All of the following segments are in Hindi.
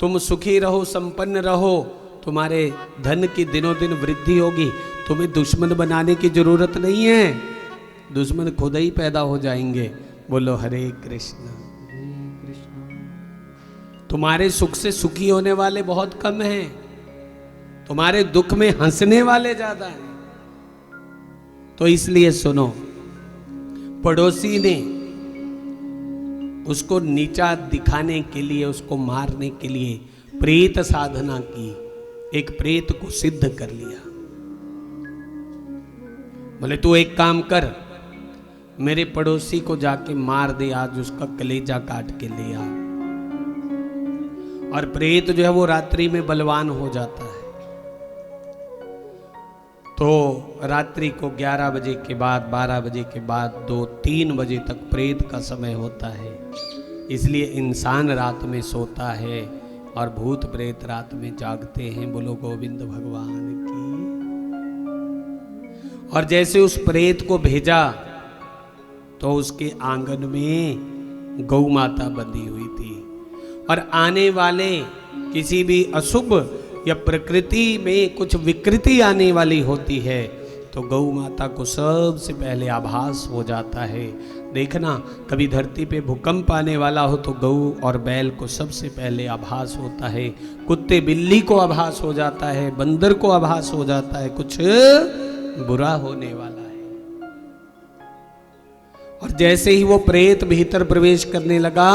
तुम सुखी रहो, संपन्न रहो, तुम्हारे धन की दिनों दिन वृद्धि होगी। तुम्हें दुश्मन बनाने की जरूरत नहीं है, दुश्मन खुद ही पैदा हो जाएंगे। बोलो हरे कृष्ण। तुम्हारे सुख से सुखी होने वाले बहुत कम हैं, तुम्हारे दुख में हंसने वाले ज्यादा हैं। तो इसलिए सुनो, पड़ोसी ने उसको नीचा दिखाने के लिए, उसको मारने के लिए प्रेत साधना की, एक प्रेत को सिद्ध कर लिया। बोले तू एक काम कर, मेरे पड़ोसी को जाके मार दे, आज उसका कलेजा काट के ले आ। और प्रेत जो है वो रात्रि में बलवान हो जाता है। तो रात्रि को 11 बजे के बाद, 12 बजे के बाद 2-3 बजे तक प्रेत का समय होता है। इसलिए इंसान रात में सोता है और भूत प्रेत रात में जागते हैं। बोलो गोविंद भगवान की। और जैसे उस प्रेत को भेजा तो उसके आंगन में गौ माता बंधी हुई थी, और आने वाले किसी भी अशुभ या प्रकृति में कुछ विकृति आने वाली होती है तो गौ माता को सबसे पहले आभास हो जाता है। देखना, कभी धरती पे भूकंप आने वाला हो तो गौ और बैल को सबसे पहले आभास होता है, कुत्ते बिल्ली को आभास हो जाता है, बंदर को आभास हो जाता है कुछ बुरा होने वाला है। और जैसे ही वो प्रेत भीतर प्रवेश करने लगा,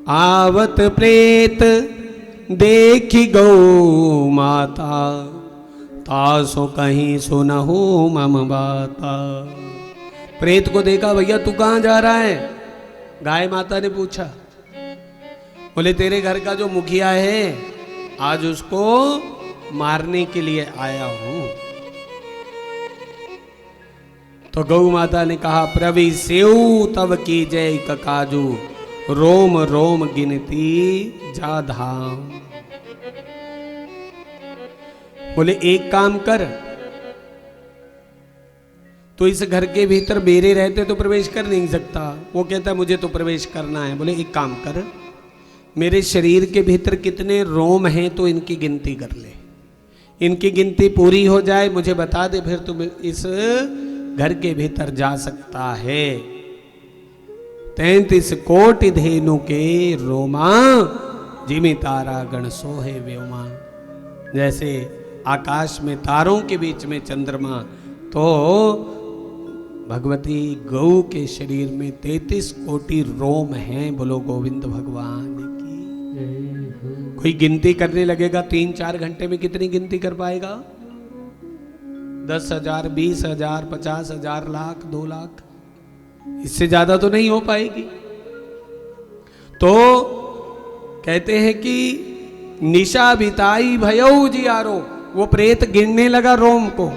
आवत प्रेत देखी गौ माता, तासो कहीं सुनहु मम बाता। प्रेत को देखा, भैया तू कहां जा रहा है? गाय माता ने पूछा। बोले तेरे घर का जो मुखिया है, आज उसको मारने के लिए आया हूं। तो गौ माता ने कहा, प्रभि सेऊ तब की जय ककाजू, रोम रोम गिनती जा धाम। बोले एक काम कर, तो इस घर के भीतर मेरे रहते तो प्रवेश कर नहीं सकता। वो कहता है मुझे तो प्रवेश करना है। बोले एक काम कर, मेरे शरीर के भीतर कितने रोम हैं तो इनकी गिनती कर ले, इनकी गिनती पूरी हो जाए मुझे बता दे, फिर तुम इस घर के भीतर जा सकता है। 33 कोटि धेनु के रोमा, जिमी तारा गण सोहे व्योमा। जैसे आकाश में तारों के बीच में चंद्रमा, तो भगवती गौ के शरीर में 33 कोटि रोम हैं। बोलो गोविंद भगवान की। कोई गिनती करने लगेगा 3-4 घंटे में कितनी गिनती कर पाएगा? 10,000, 20,000, 50,000, लाख, 2 लाख, इससे ज्यादा तो नहीं हो पाएगी। तो कहते हैं कि निशा बिताई भयऊ जियारो, वो प्रेत गिनने लगा रोम को,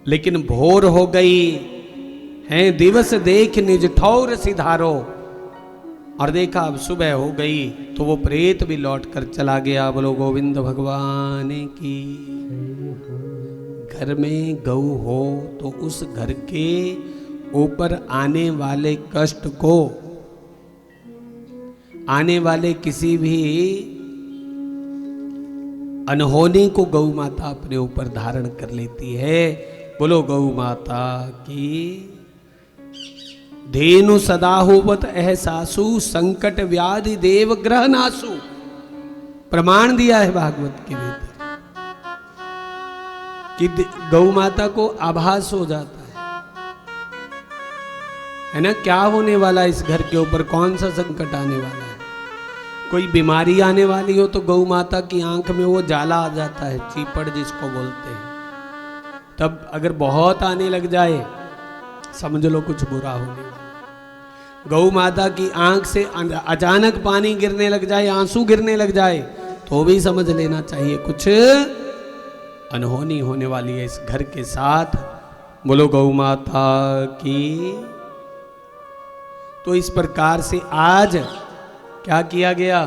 लेकिन भोर हो गई है, दिवस देख निज ठौर सिधारो। और देखा अब सुबह हो गई तो वो प्रेत भी लौट कर चला गया। बोलो गोविंद भगवान की। घर में गौ हो तो उस घर के ऊपर आने वाले कष्ट को, आने वाले किसी भी अनहोनी को गौ माता अपने ऊपर धारण कर लेती है। बोलो गौ माता की। धेनु सदा होवत एहसासु, संकट व्याधि देव ग्रह नासु। प्रमाण दिया है भागवत के भीतर कि गौ माता को आभास हो जाता है ना, क्या होने वाला इस घर के ऊपर, कौन सा संकट आने वाला है। कोई बीमारी आने वाली हो तो गौ माता की आंख में वो जाला आ जाता है, चीपड़ जिसको बोलते हैं। तब अगर बहुत आने लग जाए समझ लो कुछ बुरा होने वाला। गौ माता की आंख से अचानक पानी गिरने लग जाए, आंसू गिरने लग जाए, तो भी समझ लेना चाहिए कुछ अनहोनी होने वाली है इस घर के साथ। बोलो गौ माता की। तो इस प्रकार से आज क्या किया गया?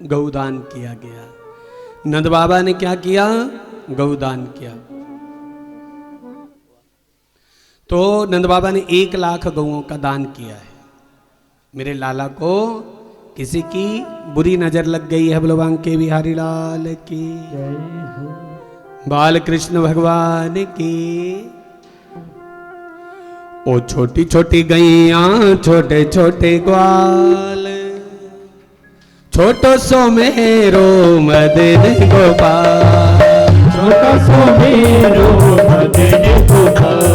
गौदान किया गया। नंद बाबा ने क्या किया? गौदान किया। तो नंद बाबा ने 1 लाख गौओं का दान किया है। मेरे लाला को किसी की बुरी नजर लग गई है, बलवान के बिहारी लाल की, बाल कृष्ण भगवान की। ओ छोटी छोटी गैया छोटे छोटे ग्वाल, छोटो सो मेरो मदन गोपाल, छोटा सो मेरो मदन गोपाल।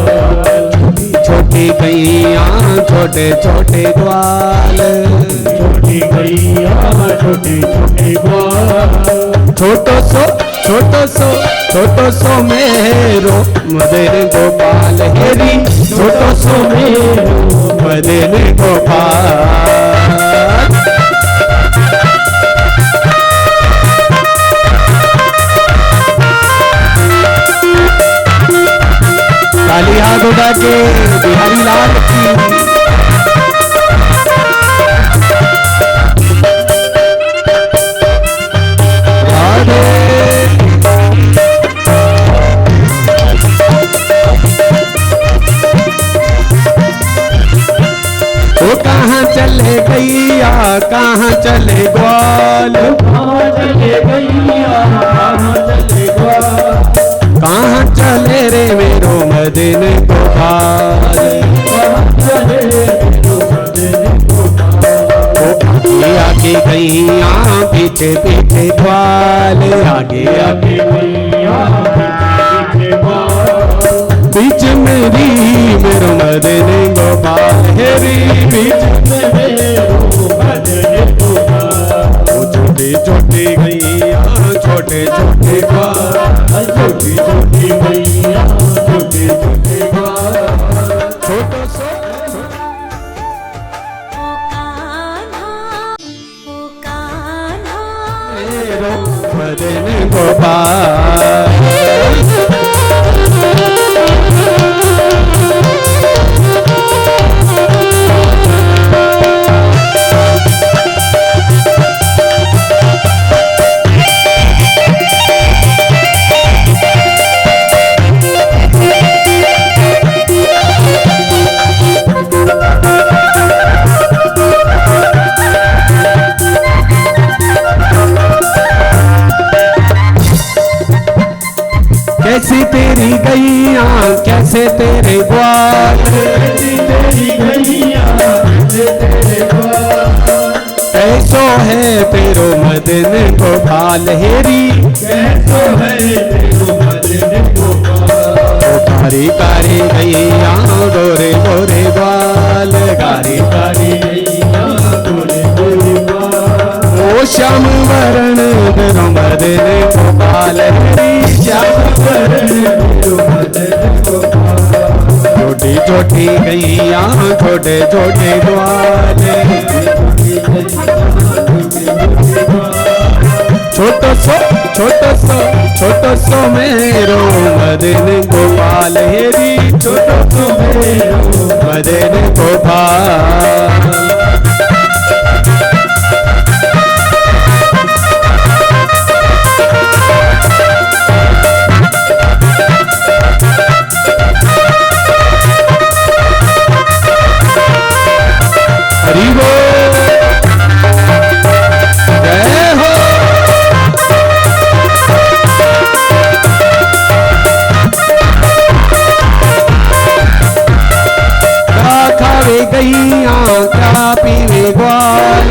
छोटी गैया छोटे छोटे ग्वाल, छोटी गैया छोटे छोटे ग्वाल। छोटो सो मेरो मदन गोपाल, हेरी छोटो सो मेरो मदन गोपाल। ताली हाथ उठा के बिहारी लाल की। वो कहाँ चले गैया कहाँ चले ग्वाल, कहाँ चले गैया कहाँ चले ग्वाल। कहाँ चले रे मेरो मदन गोपाल, कहाँ चले मेरो मदन गोपाल। आगे गैया पीछे पीछे ग्वाल, आगे आगे गैया पीछे ग्वाल। बीच मेरी मेरो मदन गोपाल, हेरी बीच में मेरो मदन गोपाल। वो छोटे छोटे गैया छोटे छोटे ग्वाल, छोटी छोटी गैया छोटे छोटे ग्वाल। छोटो सो मेरो मदन गोपाल। कैसी तेरी गैया कैसे तेरे ग्वाल, कैसी तेरी गैया कैसे तेरे ग्वाल। कैसो है तेरो मदन गोपाल, हेरी कैसो है तेरो मदन गोपाल। कारी कारी गैया गोरे गोरे ग्वाल, कारी कारी गैया गोरे गोरे ग्वाल। ओ श्याम वरण तेरो मदन गोपाल, हेरी श्याम वरण तेरो मदन गोपाल। छोटी छोटी गैया छोटे छोटे ग्वाल, छोटो सो मेरो मदन गोपाल, हेरी छोटो सो मेरो मदन गोपाल। हरि बोल, जय हो। क्या खावे गैया क्या पीवे ग्वाल,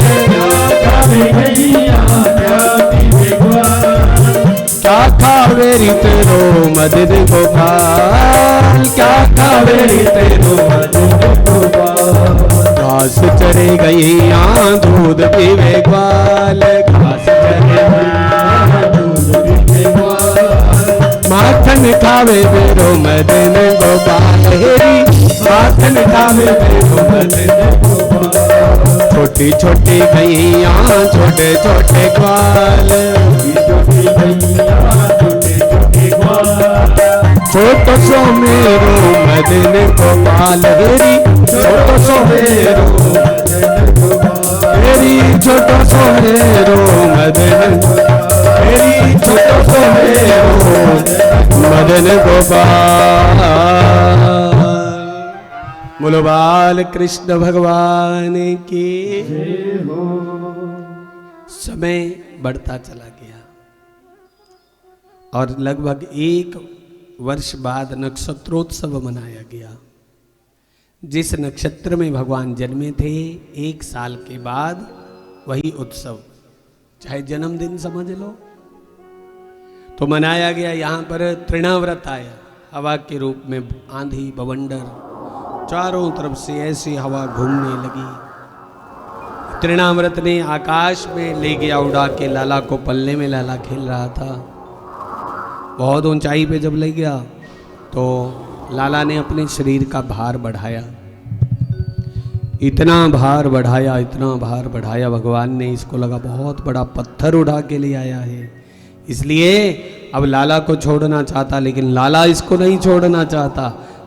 खावे गैया क्या पीवे ग्वाल। क्या खावे री तेरो मदन गोपाल, क्या खावे री तेरो मदन गोपाल। घास चरे गैया दूध पीवे ग्वाल, घास चरे दूध पीवे ग्वाल। माखन खावे मेरो मदन गोपाल, हेरी माखन खावे मेरो मदन गोपाल। छोटी छोटी गैया छोटे छोटे ग्वाल, छोटी गैया छोटे छोटे ग्वाल। छोटो सो मेरो मदन गोपाल, हेरी छोटो सो मेरो मदन गोपाल। हेरी छोटो सो मेरो मदन, हेरी छोटो सो मेरो मदन गोपाल। बोलो बाल कृष्ण भगवान की। जय हो। समय बढ़ता चला गया और लगभग 1 वर्ष बाद नक्षत्रोत्सव मनाया गया। जिस नक्षत्र में भगवान जन्मे थे 1 साल के बाद वही उत्सव, चाहे जन्मदिन समझ लो, तो मनाया गया। यहाँ पर तृणाव्रत आया, हवा के रूप में आंधी बवंडर, चारों तरफ से ऐसी हवा घूमने लगी। तृणाव्रत ने आकाश में ले गया उड़ा के लाला को, पल्ले में लाला खेल रहा था। बहुत ऊंचाई पे जब ले गया तो लाला ने अपने शरीर का भार बढ़ाया, इतना भार बढ़ाया, इतना भार बढ़ाया, भगवान ने इसको लगा बहुत बड़ा पत्थर उठा के ले आया है। इसलिए अब लाला को छोड़ना चाहता, लेकिन लाला इसको नहीं छोड़ना चाहता।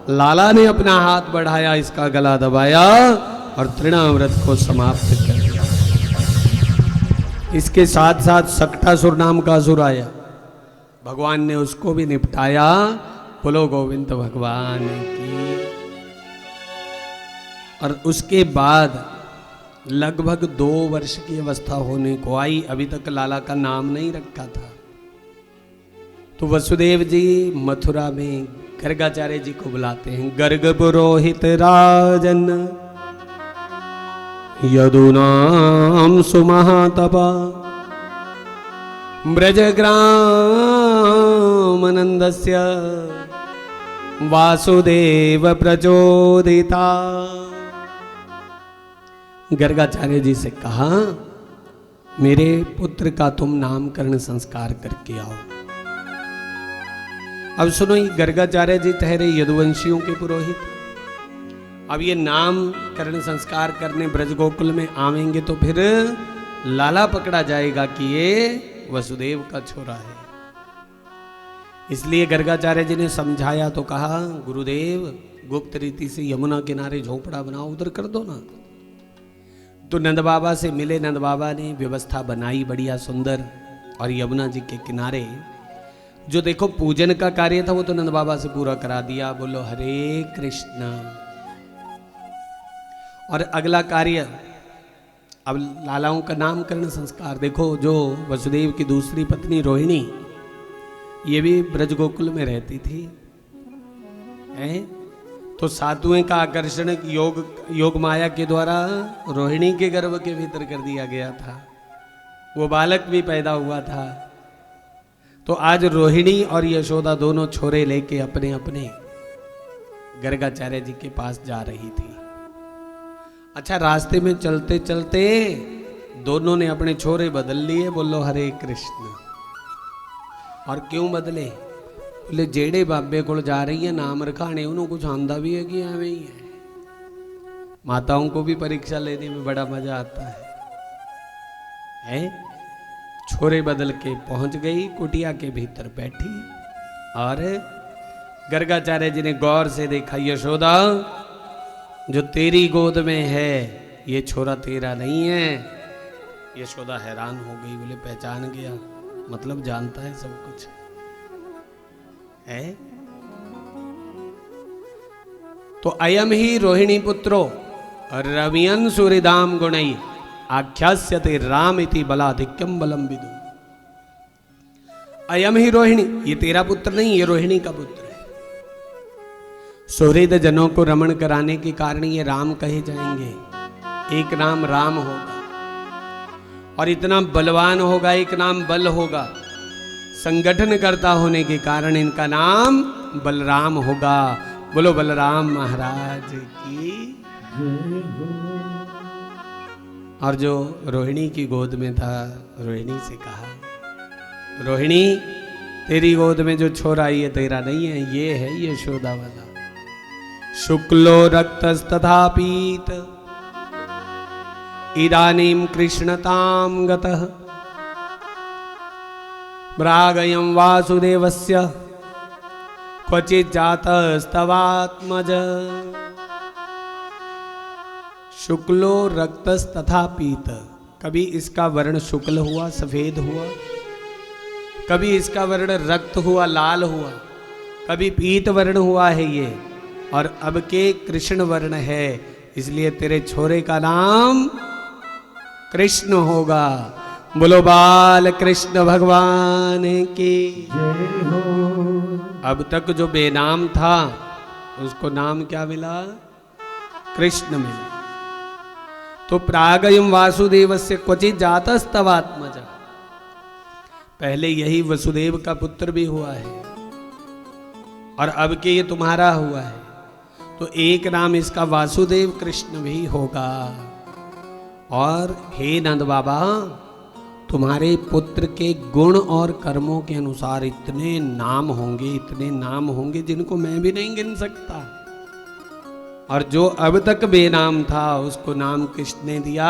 लाला ने अपना हाथ बढ़ाया, इसका गला दबाया और तृणाव्रत को समाप्त कर दिया। इसके साथ साथ सक्टासुर नाम का असुर आया, भगवान ने उसको भी निपटाया। बोलो गोविंद भगवान की। और उसके बाद लगभग 2 वर्ष की अवस्था होने को आई, अभी तक लाला का नाम नहीं रखा था। तो वसुदेव जी मथुरा में गर्गाचार्य जी को बुलाते हैं। गर्ग पुरोहित राजन यदुनाम सुमहातपा ब्रजग्राम नंदस्य वासुदेव प्रचोदिता। गर्गाचार्य जी से कहा, मेरे पुत्र का तुम नामकरण संस्कार करके आओ। अब सुनो, ये गर्गाचार्य जी ठहरे यदुवंशियों के पुरोहित। अब ये नामकरण संस्कार करने ब्रजगोकुल में आवेंगे तो फिर लाला पकड़ा जाएगा कि ये वसुदेव का छोरा है। इसलिए गर्गाचार्य जी ने समझाया तो कहा, गुरुदेव गुप्त रीति से यमुना किनारे झोपड़ा बनाओ, उधर कर दो ना। तो नंद बाबा से मिले, नंद बाबा ने व्यवस्था बनाई बढ़िया सुंदर, और यमुना जी के किनारे जो देखो पूजन का कार्य था वो तो नंद बाबा से पूरा करा दिया। बोलो हरे कृष्ण। और अगला कार्य अब लालाओं का नामकरण संस्कार। देखो जो वसुदेव की दूसरी पत्नी रोहिणी, ये भी ब्रजगोकुल में रहती थी, हैं? तो सातवें का आकर्षण योग माया के द्वारा रोहिणी के गर्भ के भीतर कर दिया गया था। वो बालक भी पैदा हुआ था। तो आज रोहिणी और यशोदा दोनों छोरे लेके अपने अपने गर्गाचार्य जी के पास जा रही थी। अच्छा, रास्ते में चलते चलते दोनों ने अपने छोरे बदल लिए। बोलो हरे कृष्ण। और क्यों बदले? बोले जेड़े बाबे को जा रही है नाम रखाने, उन्होंने कुछ आंदा भी है कि एवं ही है। माताओं को भी परीक्षा लेने में बड़ा मजा आता है? छोरे बदल के पहुंच गई, कुटिया के भीतर बैठी और गर्गाचार्य जी ने गौर से देखा, यशोदा जो तेरी गोद में है ये छोरा तेरा नहीं है। यशोदा हैरान हो गई, बोले पहचान गया, मतलब जानता है सब कुछ है। तो अयम ही रोहिणी पुत्रो रवियन सूर्यदाम गुणई आख्यास्यते राम इति बलाधिक्यम बलम विदु। अयम ही रोहिणी, ये तेरा पुत्र नहीं, ये रोहिणी का पुत्र है। सुहृद जनों को रमण कराने के कारण ये राम कहे जाएंगे। एक नाम राम होगा और इतना बलवान होगा, एक नाम बल होगा। संगठन करता होने के कारण इनका नाम बलराम होगा। बोलो बलराम महाराज की। और जो रोहिणी की गोद में था, रोहिणी से कहा, रोहिणी तेरी गोद में जो छोरा ये तेरा नहीं है, ये है यशोदा वाला। शुक्लो रक्तस्तथा पीत इदानीं कृष्णतां गतः प्रागयं वासुदेवस्य क्वचित् जातस्तवात्मज। शुक्लो रक्तस्तथा पीत, कभी इसका वर्ण शुक्ल हुआ, सफेद हुआ, कभी इसका वर्ण रक्त हुआ, लाल हुआ, कभी पीत वर्ण हुआ है ये। और अब के कृष्ण वर्ण है, इसलिए तेरे छोरे का नाम कृष्ण होगा। बोलो बाल कृष्ण भगवान की। जय हो। अब तक जो बेनाम था उसको नाम क्या मिला? कृष्ण मिला। तो प्रागयम वासुदेवस्य क्वचित जातस्तवात्मजा, पहले यही वसुदेव का पुत्र भी हुआ है और अब के ये तुम्हारा हुआ है, तो एक नाम इसका वासुदेव कृष्ण भी होगा। और हे नंद बाबा, तुम्हारे पुत्र के गुण और कर्मों के अनुसार इतने नाम होंगे जिनको मैं भी नहीं गिन सकता। और जो अब तक बेनाम था उसको नाम किसने ने दिया?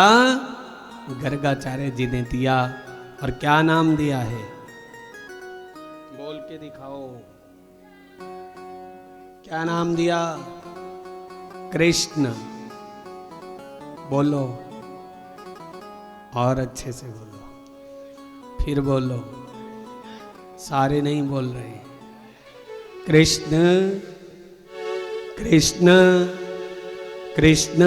गर्गाचार्य जी ने दिया। और क्या नाम दिया है? बोल के दिखाओ, क्या नाम दिया? कृष्ण। बोलो, और अच्छे से बोलो, फिर बोलो, सारे नहीं बोल रहे। कृष्ण कृष्ण कृष्ण।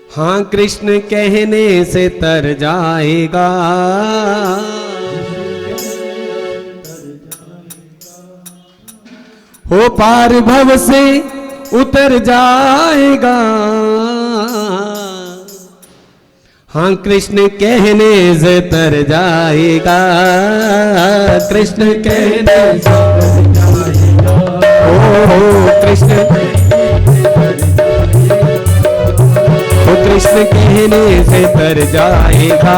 हाँ, कृष्ण कहने से तर जाएगा, हो पार भव से उतर जाएगा। हाँ, कृष्ण कहने से तर जाएगा, कृष्ण कहने से तर जाएगा। ओ कृष्ण, ओ कृष्ण कहने से तर जाएगा,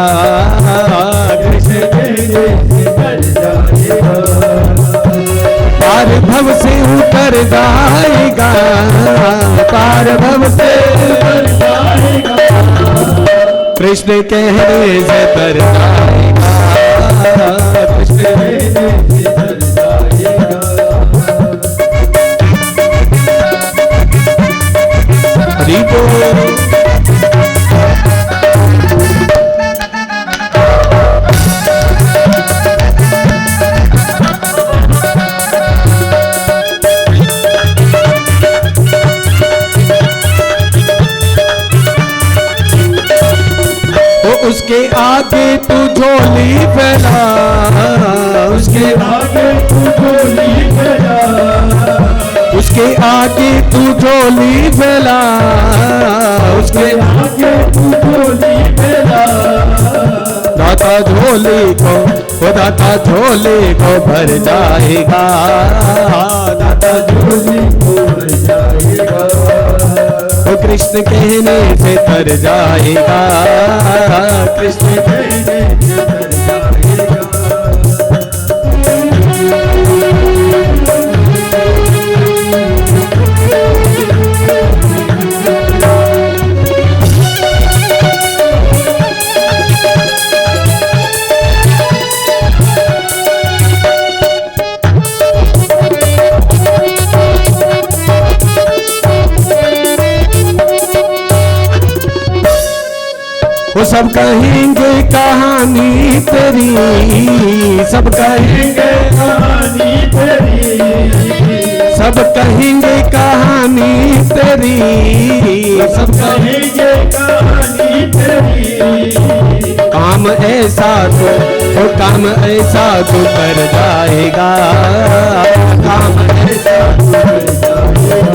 कृष्ण कहने से तर जाएगा। पार भव से उतर जाएगा, पार भव से उतर जाएगा, कृष्ण कहने से तर जाएगा, कृष्ण कहने से तर जाएगा। हरि बोल। उसके आगे तू झोली फैला, उसके आगे तू झोली फैला, उसके आगे तू झोली फैला, उसके आगे तू झोली फैला। दाता झोली को, वो दाता झोली को भर जाएगा, दाता झोली को भर जाएगा। वो कृष्ण कहने से तर जाएगा, कृष्ण कहने से तर जाएगा। वो सब कहेंगे कहानी तेरी, सब कहेंगे कहानी तेरी, सब कहेंगे कहानी तेरी, सब कहेंगे कहानी तेरी। काम ऐसा तो, वो काम ऐसा तो कर जाएगा, काम ऐसा तो कर जाएगा,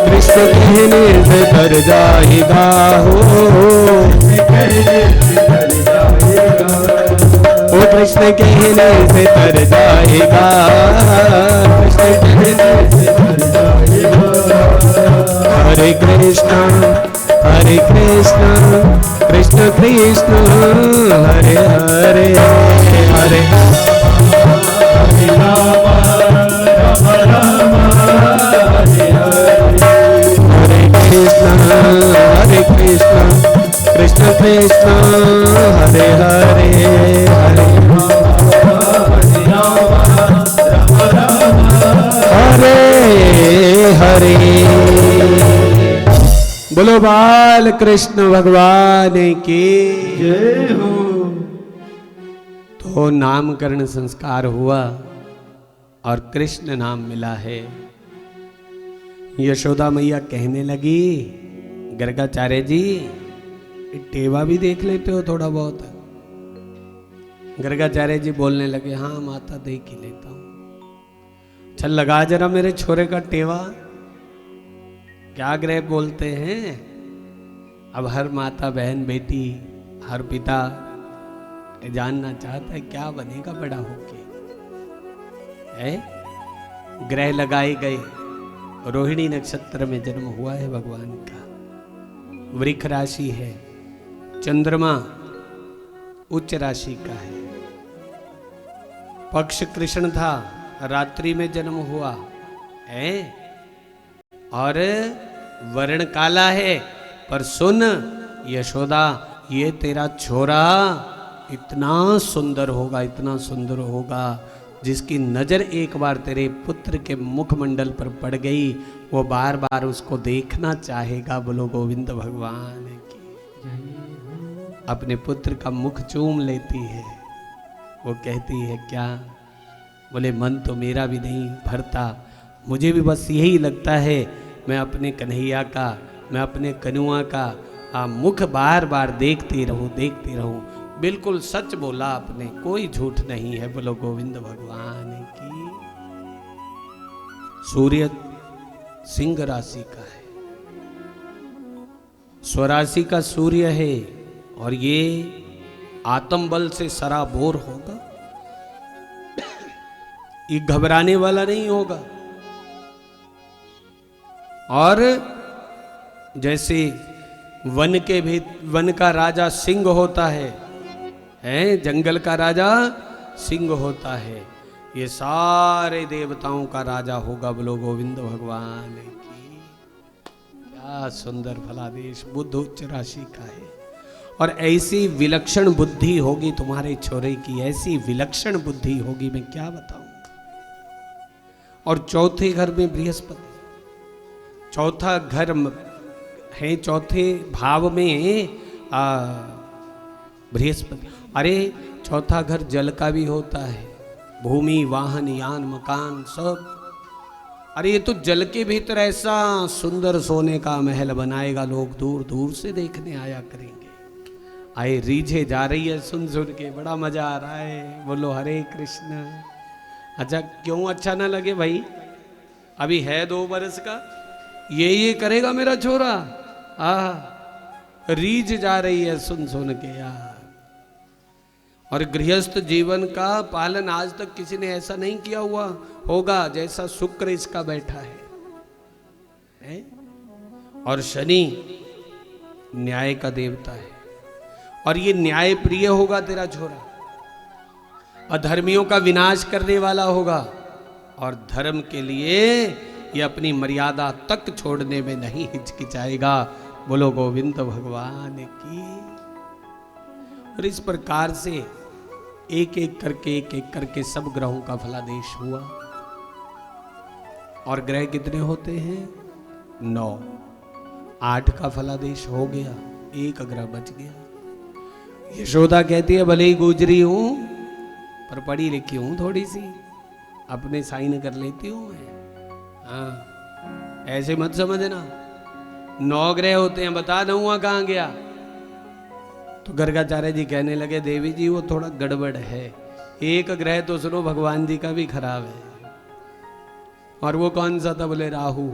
कृष्ण कहने से तर जाएगा, हो वो कृष्ण कहने से तर जाएगा, कृष्ण कहने से तर जाएगा। हरे कृष्णा हरे कृष्णा, कृष्ण कृष्ण हरे हरे, हरे हरे राम राम राम हरे हरे। हरे कृष्ण कृष्ण कृष्ण हरे हरे, हरे हरे हरे। बोलो बाल कृष्ण भगवान की जय हो। तो नामकरण संस्कार हुआ और कृष्ण नाम मिला है। यशोदा मैया कहने लगी, गर्गाचार्य जी टेवा भी देख लेते हो थोड़ा बहुत? गर्गाचार्य जी बोलने लगे, हाँ माता देख ही लेता हूं। चल लगा जरा मेरे छोरे का टेवा। क्या ग्रह बोलते हैं, अब हर माता बहन बेटी हर पिता जानना चाहता है क्या बनेगा बड़ा होके। है ग्रह लगाए गए, रोहिणी नक्षत्र में जन्म हुआ है भगवान का, वृक्ष राशि है, चंद्रमा उच्च राशि का है, पक्ष कृष्ण था, रात्रि में जन्म हुआ है, और वर्ण काला है। पर सुन यशोदा, ये तेरा छोरा इतना सुंदर होगा, इतना सुंदर होगा, जिसकी नजर एक बार तेरे पुत्र के मुखमंडल पर पड़ गई वो बार बार उसको देखना चाहेगा। बोलो गोविंद भगवान की। अपने पुत्र का मुख चूम लेती है, वो कहती है क्या? बोले मन तो मेरा भी नहीं भरता, मुझे भी बस यही लगता है मैं अपने कन्हैया का, मैं अपने कनुआ का मुख बार बार देखती रहूं, देखती रहूं। बिल्कुल सच बोला आपने, कोई झूठ नहीं है। बोलो गोविंद भगवान की। सूर्य सिंह राशि का है, स्वराशि का सूर्य है, और ये आत्म बल से सराबोर होगा, ये घबराने वाला नहीं होगा। और जैसे वन के भी वन का राजा सिंह होता है, जंगल का राजा सिंह होता है, ये सारे देवताओं का राजा होगा। बोलो गोविंद भगवान की। क्या सुंदर फलादेश। बुध उच्च राशि का है, और ऐसी विलक्षण बुद्धि होगी तुम्हारे छोरे की, ऐसी विलक्षण बुद्धि होगी मैं क्या बताऊं। और चौथे घर में बृहस्पति, चौथा घर है, चौथे भाव में बृहस्पति। अरे चौथा घर जल का भी होता है, भूमि वाहन यान मकान सब। अरे ये तो जल के भीतर ऐसा सुंदर सोने का महल बनाएगा, लोग दूर दूर से देखने आया करेंगे। आए रीझे जा रही है सुन सुन के, बड़ा मजा आ रहा है। बोलो हरे कृष्ण। अच्छा क्यों अच्छा ना लगे भाई, अभी है 2 बरस का, ये करेगा मेरा छोरा। रीझ जा रही है सुन सुन के यार। और गृहस्थ जीवन का पालन आज तक किसी ने ऐसा नहीं किया हुआ होगा जैसा शुक्र इसका बैठा है? और शनि न्याय का देवता है, और ये न्याय प्रिय होगा तेरा छोरा, अधर्मियों का विनाश करने वाला होगा, और धर्म के लिए ये अपनी मर्यादा तक छोड़ने में नहीं हिचकिचाएगा। बोलो गोविंद भगवान की। और इस प्रकार से एक एक करके सब ग्रहों का फलादेश हुआ। और ग्रह कितने होते हैं? 9। 8 का फलादेश हो गया, 1 ग्रह बच गया। यशोदा कहती है भले ही गुजरी हूं पर पढ़ी लिखी हूं थोड़ी सी, अपने साइन कर लेती हूं मैं। हाँ ऐसे मत समझना। 9 ग्रह होते हैं, बता दूंगा कहां गया। तो गर्गाचार्य जी कहने लगे देवी जी वो थोड़ा गड़बड़ है, 1 ग्रह तो सुनो भगवान जी का भी खराब है। और वो कौन सा था? बोले राहु,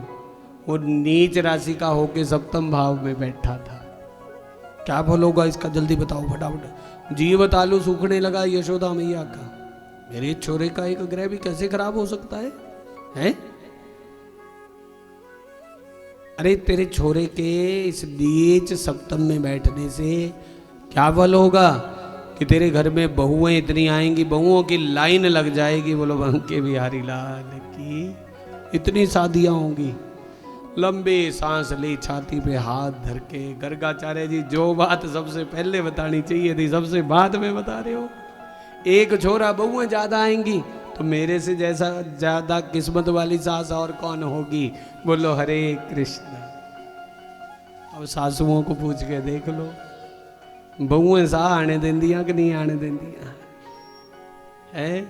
वो नीच राशि का होके 7वें भाव में बैठा था। क्या भल होगा इसका, जल्दी बताओ फटाफट। जीव तालु सूखने लगा यशोदा मैया का। मेरे छोरे का 1 ग्रह भी कैसे खराब हो सकता है, हैं? अरे तेरे छोरे के इस नीच 7वें में बैठने से क्या फल होगा कि तेरे घर में बहुएं इतनी आएंगी, बहुओं की लाइन लग जाएगी। बोलो बंके बिहारी लाल की। इतनी शादियां होंगी। लंबे सांस ले छाती पे हाथ धर के। गर्गाचार्य जी जो बात सबसे पहले बतानी चाहिए थी सबसे बाद में बता रहे हो। 1 छोरा बहुएं ज्यादा आएंगी तो मेरे से जैसा ज्यादा किस्मत वाली सास और कौन होगी। बोलो हरे कृष्ण। अब सासुओं को पूछ के देख लो, बहुएं सा आने देंदियां कि नहीं आने देंदियां है?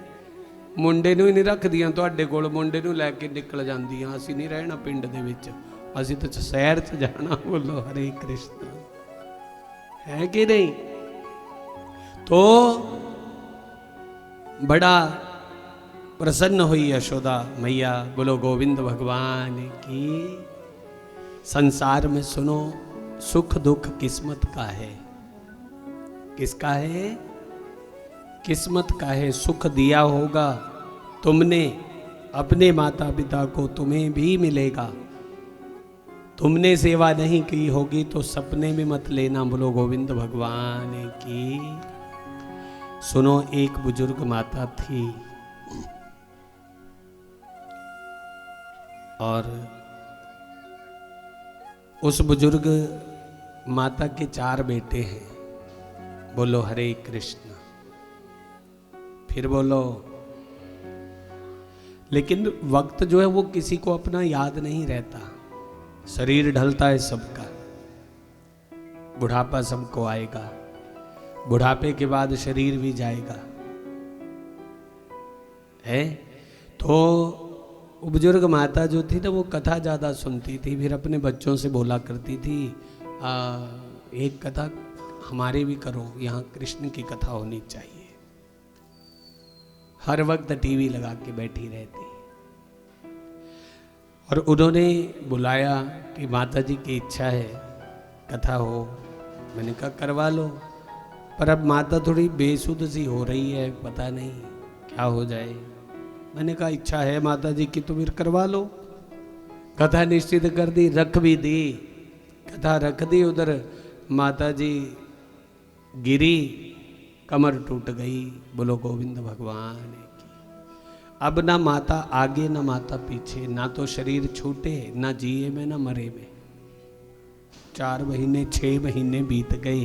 ਮੁੰਡੇ ਨੂੰ ਹੀ ਨਹੀਂ ਰੱਖਦੀਆਂ ਤੁਹਾਡੇ ਕੋਲ, ਮੁੰਡੇ ਨੂੰ ਲੈ ਕੇ ਨਿਕਲ ਜਾਂਦੀਆਂ। ਅਸੀਂ ਨਹੀਂ ਰਹਿਣਾ ਪਿੰਡ ਦੇ ਵਿੱਚ, ਅਸੀਂ ਤਾਂ ਸ਼ਹਿਰ 'ਚ ਜਾਣਾ। ਬੋਲੋ ਹਰੇ कृष्ण, है कि नहीं? तो बड़ा प्रसन्न हुई यशोदा मैया। बोलो गोविंद भगवान की। संसार में सुनो, सुख दुख किस्मत का है। किसका है? किस्मत का है। सुख दिया होगा तुमने अपने माता पिता को, तुम्हें भी मिलेगा। तुमने सेवा नहीं की होगी तो सपने में मत लेना। बोलो गोविंद भगवान की। सुनो, एक बुजुर्ग माता थी और उस बुजुर्ग माता के 4 बेटे हैं। बोलो हरे कृष्ण। फिर बोलो। लेकिन वक्त जो है वो किसी को अपना याद नहीं रहता। शरीर ढलता है सबका, बुढ़ापा सबको आएगा, बुढ़ापे के बाद शरीर भी जाएगा, है। तो बुजुर्ग माता जो थी ना, वो कथा ज़्यादा सुनती थी। फिर अपने बच्चों से बोला करती थी, एक कथा हमारे भी करो, यहाँ कृष्ण की कथा होनी चाहिए। हर वक्त टीवी लगा के बैठी रहती। और उन्होंने बुलाया कि माता जी की इच्छा है कथा हो। मैंने कहा करवा लो, पर अब माता थोड़ी बेसुध सी हो रही है, पता नहीं क्या हो जाए। मैंने कहा इच्छा है माता जी की तो फिर करवा लो। कथा निश्चित कर दी, रख भी दी, कथा रख दी। उधर माता जी गिरी, कमर टूट गई। बोलो गोविंद भगवान की। अब ना माता आगे ना माता पीछे, ना तो शरीर छूटे, ना जिए में ना मरे में। 4 महीने 6 महीने बीत गए,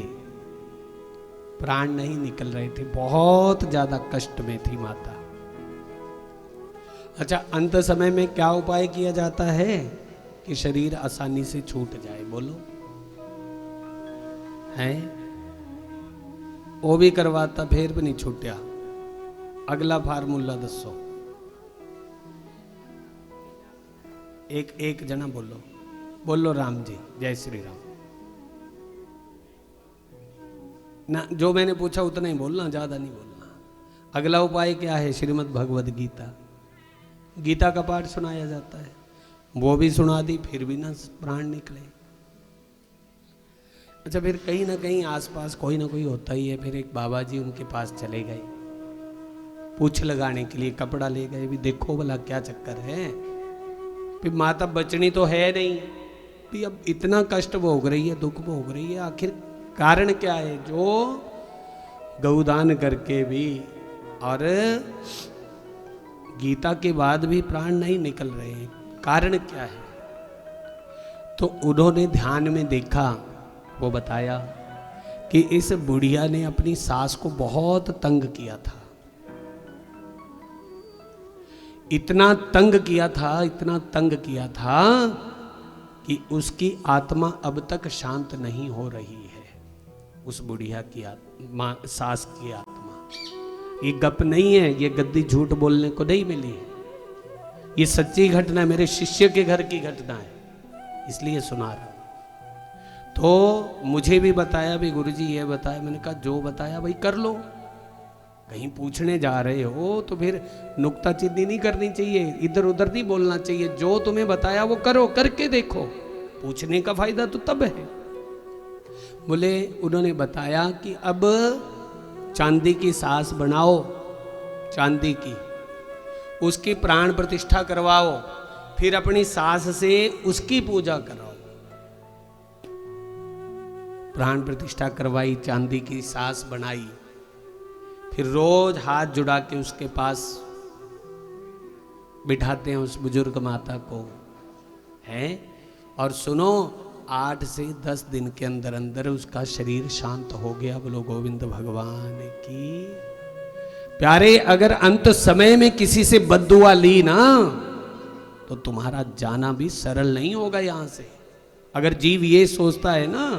प्राण नहीं निकल रहे थे। बहुत ज्यादा कष्ट में थी माता। अच्छा, अंत समय में क्या उपाय किया जाता है कि शरीर आसानी से छूट जाए? बोलो, है? वो भी करवाता, फिर भी नहीं छूटा। अगला फार्मूला दसो। एक जना बोलो, बोलो राम जी, जय श्री राम। ना, जो मैंने पूछा उतना ही बोलना, ज्यादा नहीं बोलना। अगला उपाय क्या है? श्रीमद् भगवद गीता। गीता का पाठ सुनाया जाता है, वो भी सुना दी, फिर भी ना प्राण निकले। अच्छा, फिर कहीं ना कहीं आसपास कोई ना कोई होता ही है। फिर एक बाबा जी उनके पास चले गए, पूछ लगाने के लिए कपड़ा ले गए, भी देखो भला क्या चक्कर है। फिर माता बचनी तो है नहीं, भी अब इतना कष्ट भोग रही है, दुख भोग रही है, आखिर कारण क्या है? जो गौदान करके भी और गीता के बाद भी प्राण नहीं निकल रहे हैं, कारण क्या है? तो उन्होंने ध्यान में देखा, वो बताया कि इस बुढ़िया ने अपनी सास को बहुत तंग किया था। इतना तंग किया था, इतना तंग किया था कि उसकी आत्मा अब तक शांत नहीं हो रही है। उस बुढ़िया की आत्मा, सास की आत्मा। ये गप नहीं है, ये गद्दी झूठ बोलने को नहीं मिली है, ये सच्ची घटना है, मेरे शिष्य के घर की घटना है, इसलिए सुना रहा हूं। तो मुझे भी बताया, भी गुरुजी ये बताया। मैंने कहा जो बताया भाई कर लो। कहीं पूछने जा रहे हो तो फिर नुक्ताचीनी नहीं करनी चाहिए, इधर उधर नहीं बोलना चाहिए। जो तुम्हें बताया वो करो, करके देखो, पूछने का फायदा तो तब है। बोले, उन्होंने बताया कि अब चांदी की सास बनाओ, चांदी की, उसकी प्राण प्रतिष्ठा करवाओ, फिर अपनी सास से उसकी पूजा कराओ। प्राण प्रतिष्ठा करवाई, चांदी की सास बनाई, फिर रोज हाथ जुड़ा के उसके पास बिठाते हैं उस बुजुर्ग माता को, हैं। और सुनो, 8 से 10 दिन के अंदर अंदर उसका शरीर शांत हो गया। बोलो गोविंद भगवान की। प्यारे, अगर अंत समय में किसी से बद्दुआ ली ना, तो तुम्हारा जाना भी सरल नहीं होगा यहां से। अगर जीव ये सोचता है ना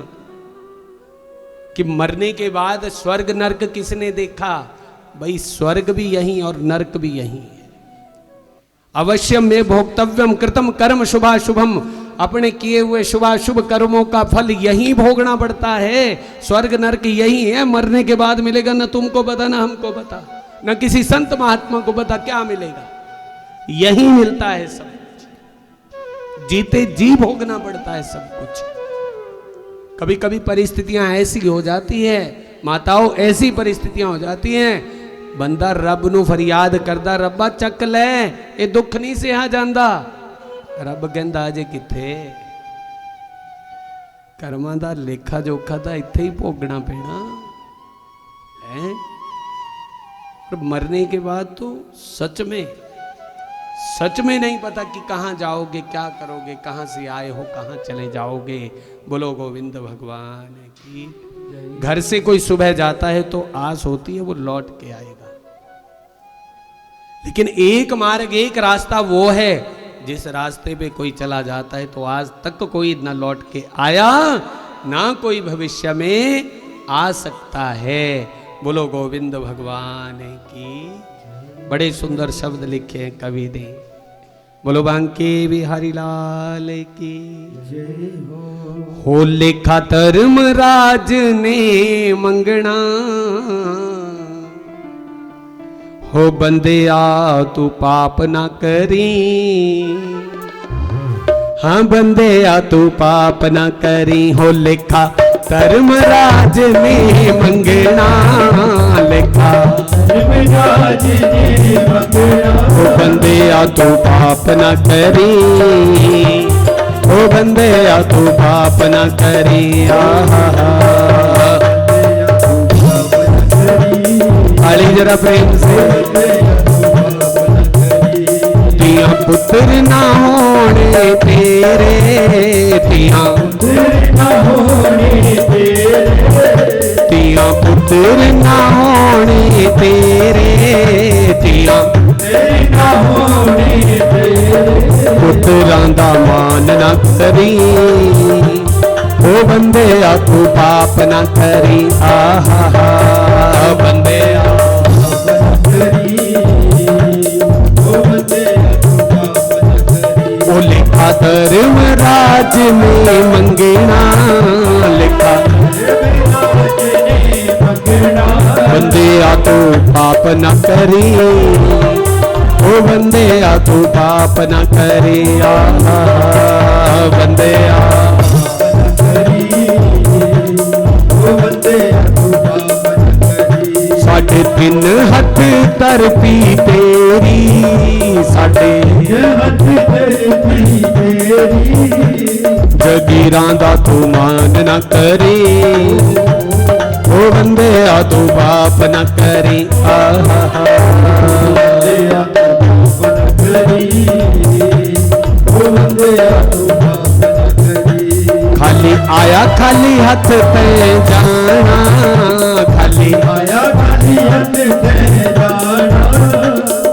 कि मरने के बाद स्वर्ग नरक किसने देखा, भाई स्वर्ग भी यहीं और नरक भी यहीं है। अवश्यम में भोक्तव्यम कृतम कर्म शुभाशुभम, अपने किए हुए शुभाशुभ कर्मों का फल यहीं भोगना पड़ता है। स्वर्ग नरक यही है, मरने के बाद मिलेगा ना तुमको पता ना हमको पता, ना किसी संत महात्मा को पता क्या मिलेगा, यही मिलता है सब कुछ, जीते जी भोगना पड़ता है सब कुछ। कभी कभी परिस्थितियां ऐसी हो जाती है माताओं, ऐसी परिस्थितियां हो जाती हैं, बंदा रब नू फरियाद करदा, रब्बा चक ले ये दुख नहीं सहा जांदा, रब कहंदा अजे किथे, कर्मां दा लेखा जोखा तो इत्थे ही भोगना पैना है। और मरने के बाद तो सच में नहीं पता कि कहाँ जाओगे, क्या करोगे, कहाँ से आए हो, कहाँ चले जाओगे। बोलो गोविंद भगवान की। घर से कोई सुबह जाता है तो आस होती है वो लौट के आएगा, लेकिन एक मार्ग, एक रास्ता वो है जिस रास्ते पे कोई चला जाता है तो आज तक कोई ना लौट के आया, ना कोई भविष्य में आ सकता है। बोलो गोविंद भगवान की। बड़े सुंदर शब्द लिखे हैं कवि ने। बोलो बांके बिहारी लाल की जय हो। लेखा धर्मराज ने मंगना, हो बंदे आ तू पाप ना करी, हाँ बंदे आ तू पाप ना करी। हो लेखा धर्मराज ने मंगना, लेखा धर्मराज ने मंगना, हो बंदे आ तू पाप ना करी, हो बंदे आ तू पाप ना करी। ताली जरा प्रेम से। तिया पुत्र ना होने तेरे, तिया पुत्र ना होने तेरे, तिया पुत्र ना होने तेरे, तिया पुत्र ना होने तेरे। पुत्रां दा मान ना करी, ओ बंदे आ तू पाप ना करी। आहा बंदे आ लिखा धर्मराज में मंगना, लिखा बंदे आ तू पाप न करी, ओ बंदे आ तू पाप न करी। बंदे आ साढ़े तीन हथ तरपी तेरी, साढ़े हथ तरपी तेरी, जगीरां दा तू मान न करी, ओ बंदे आ तू पाप न करी। खाली आया खाली हथ पे जाना, खाली आया खाली हथ पे जाना,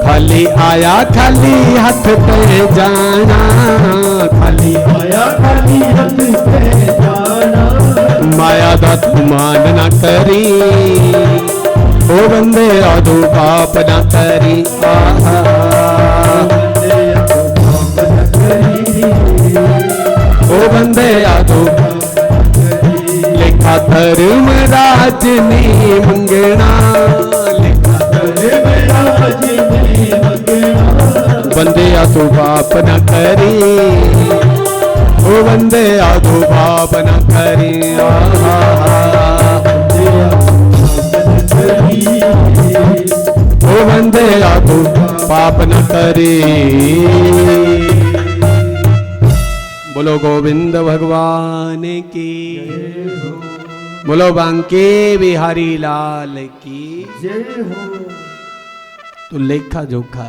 खाली आया खाली हथ पे जाना, खाली आया खाली हथ पे जाना। माया दा तू मान ना करी, ओ बंदे आ तू पाप ना करी। ओ बंदे आ तू लिखा धर्मराज ने मंगना, लिखा धर्मराज ने मंगना, बंदे आ तू पाप न करी, ओ बंदे आ तू पाप न करी। ओ बंदे आ तू पाप न करी। बोलो गोविंद भगवान की, बोलो बांके बिहारी लाल की जय हो। तो लेखा जोखा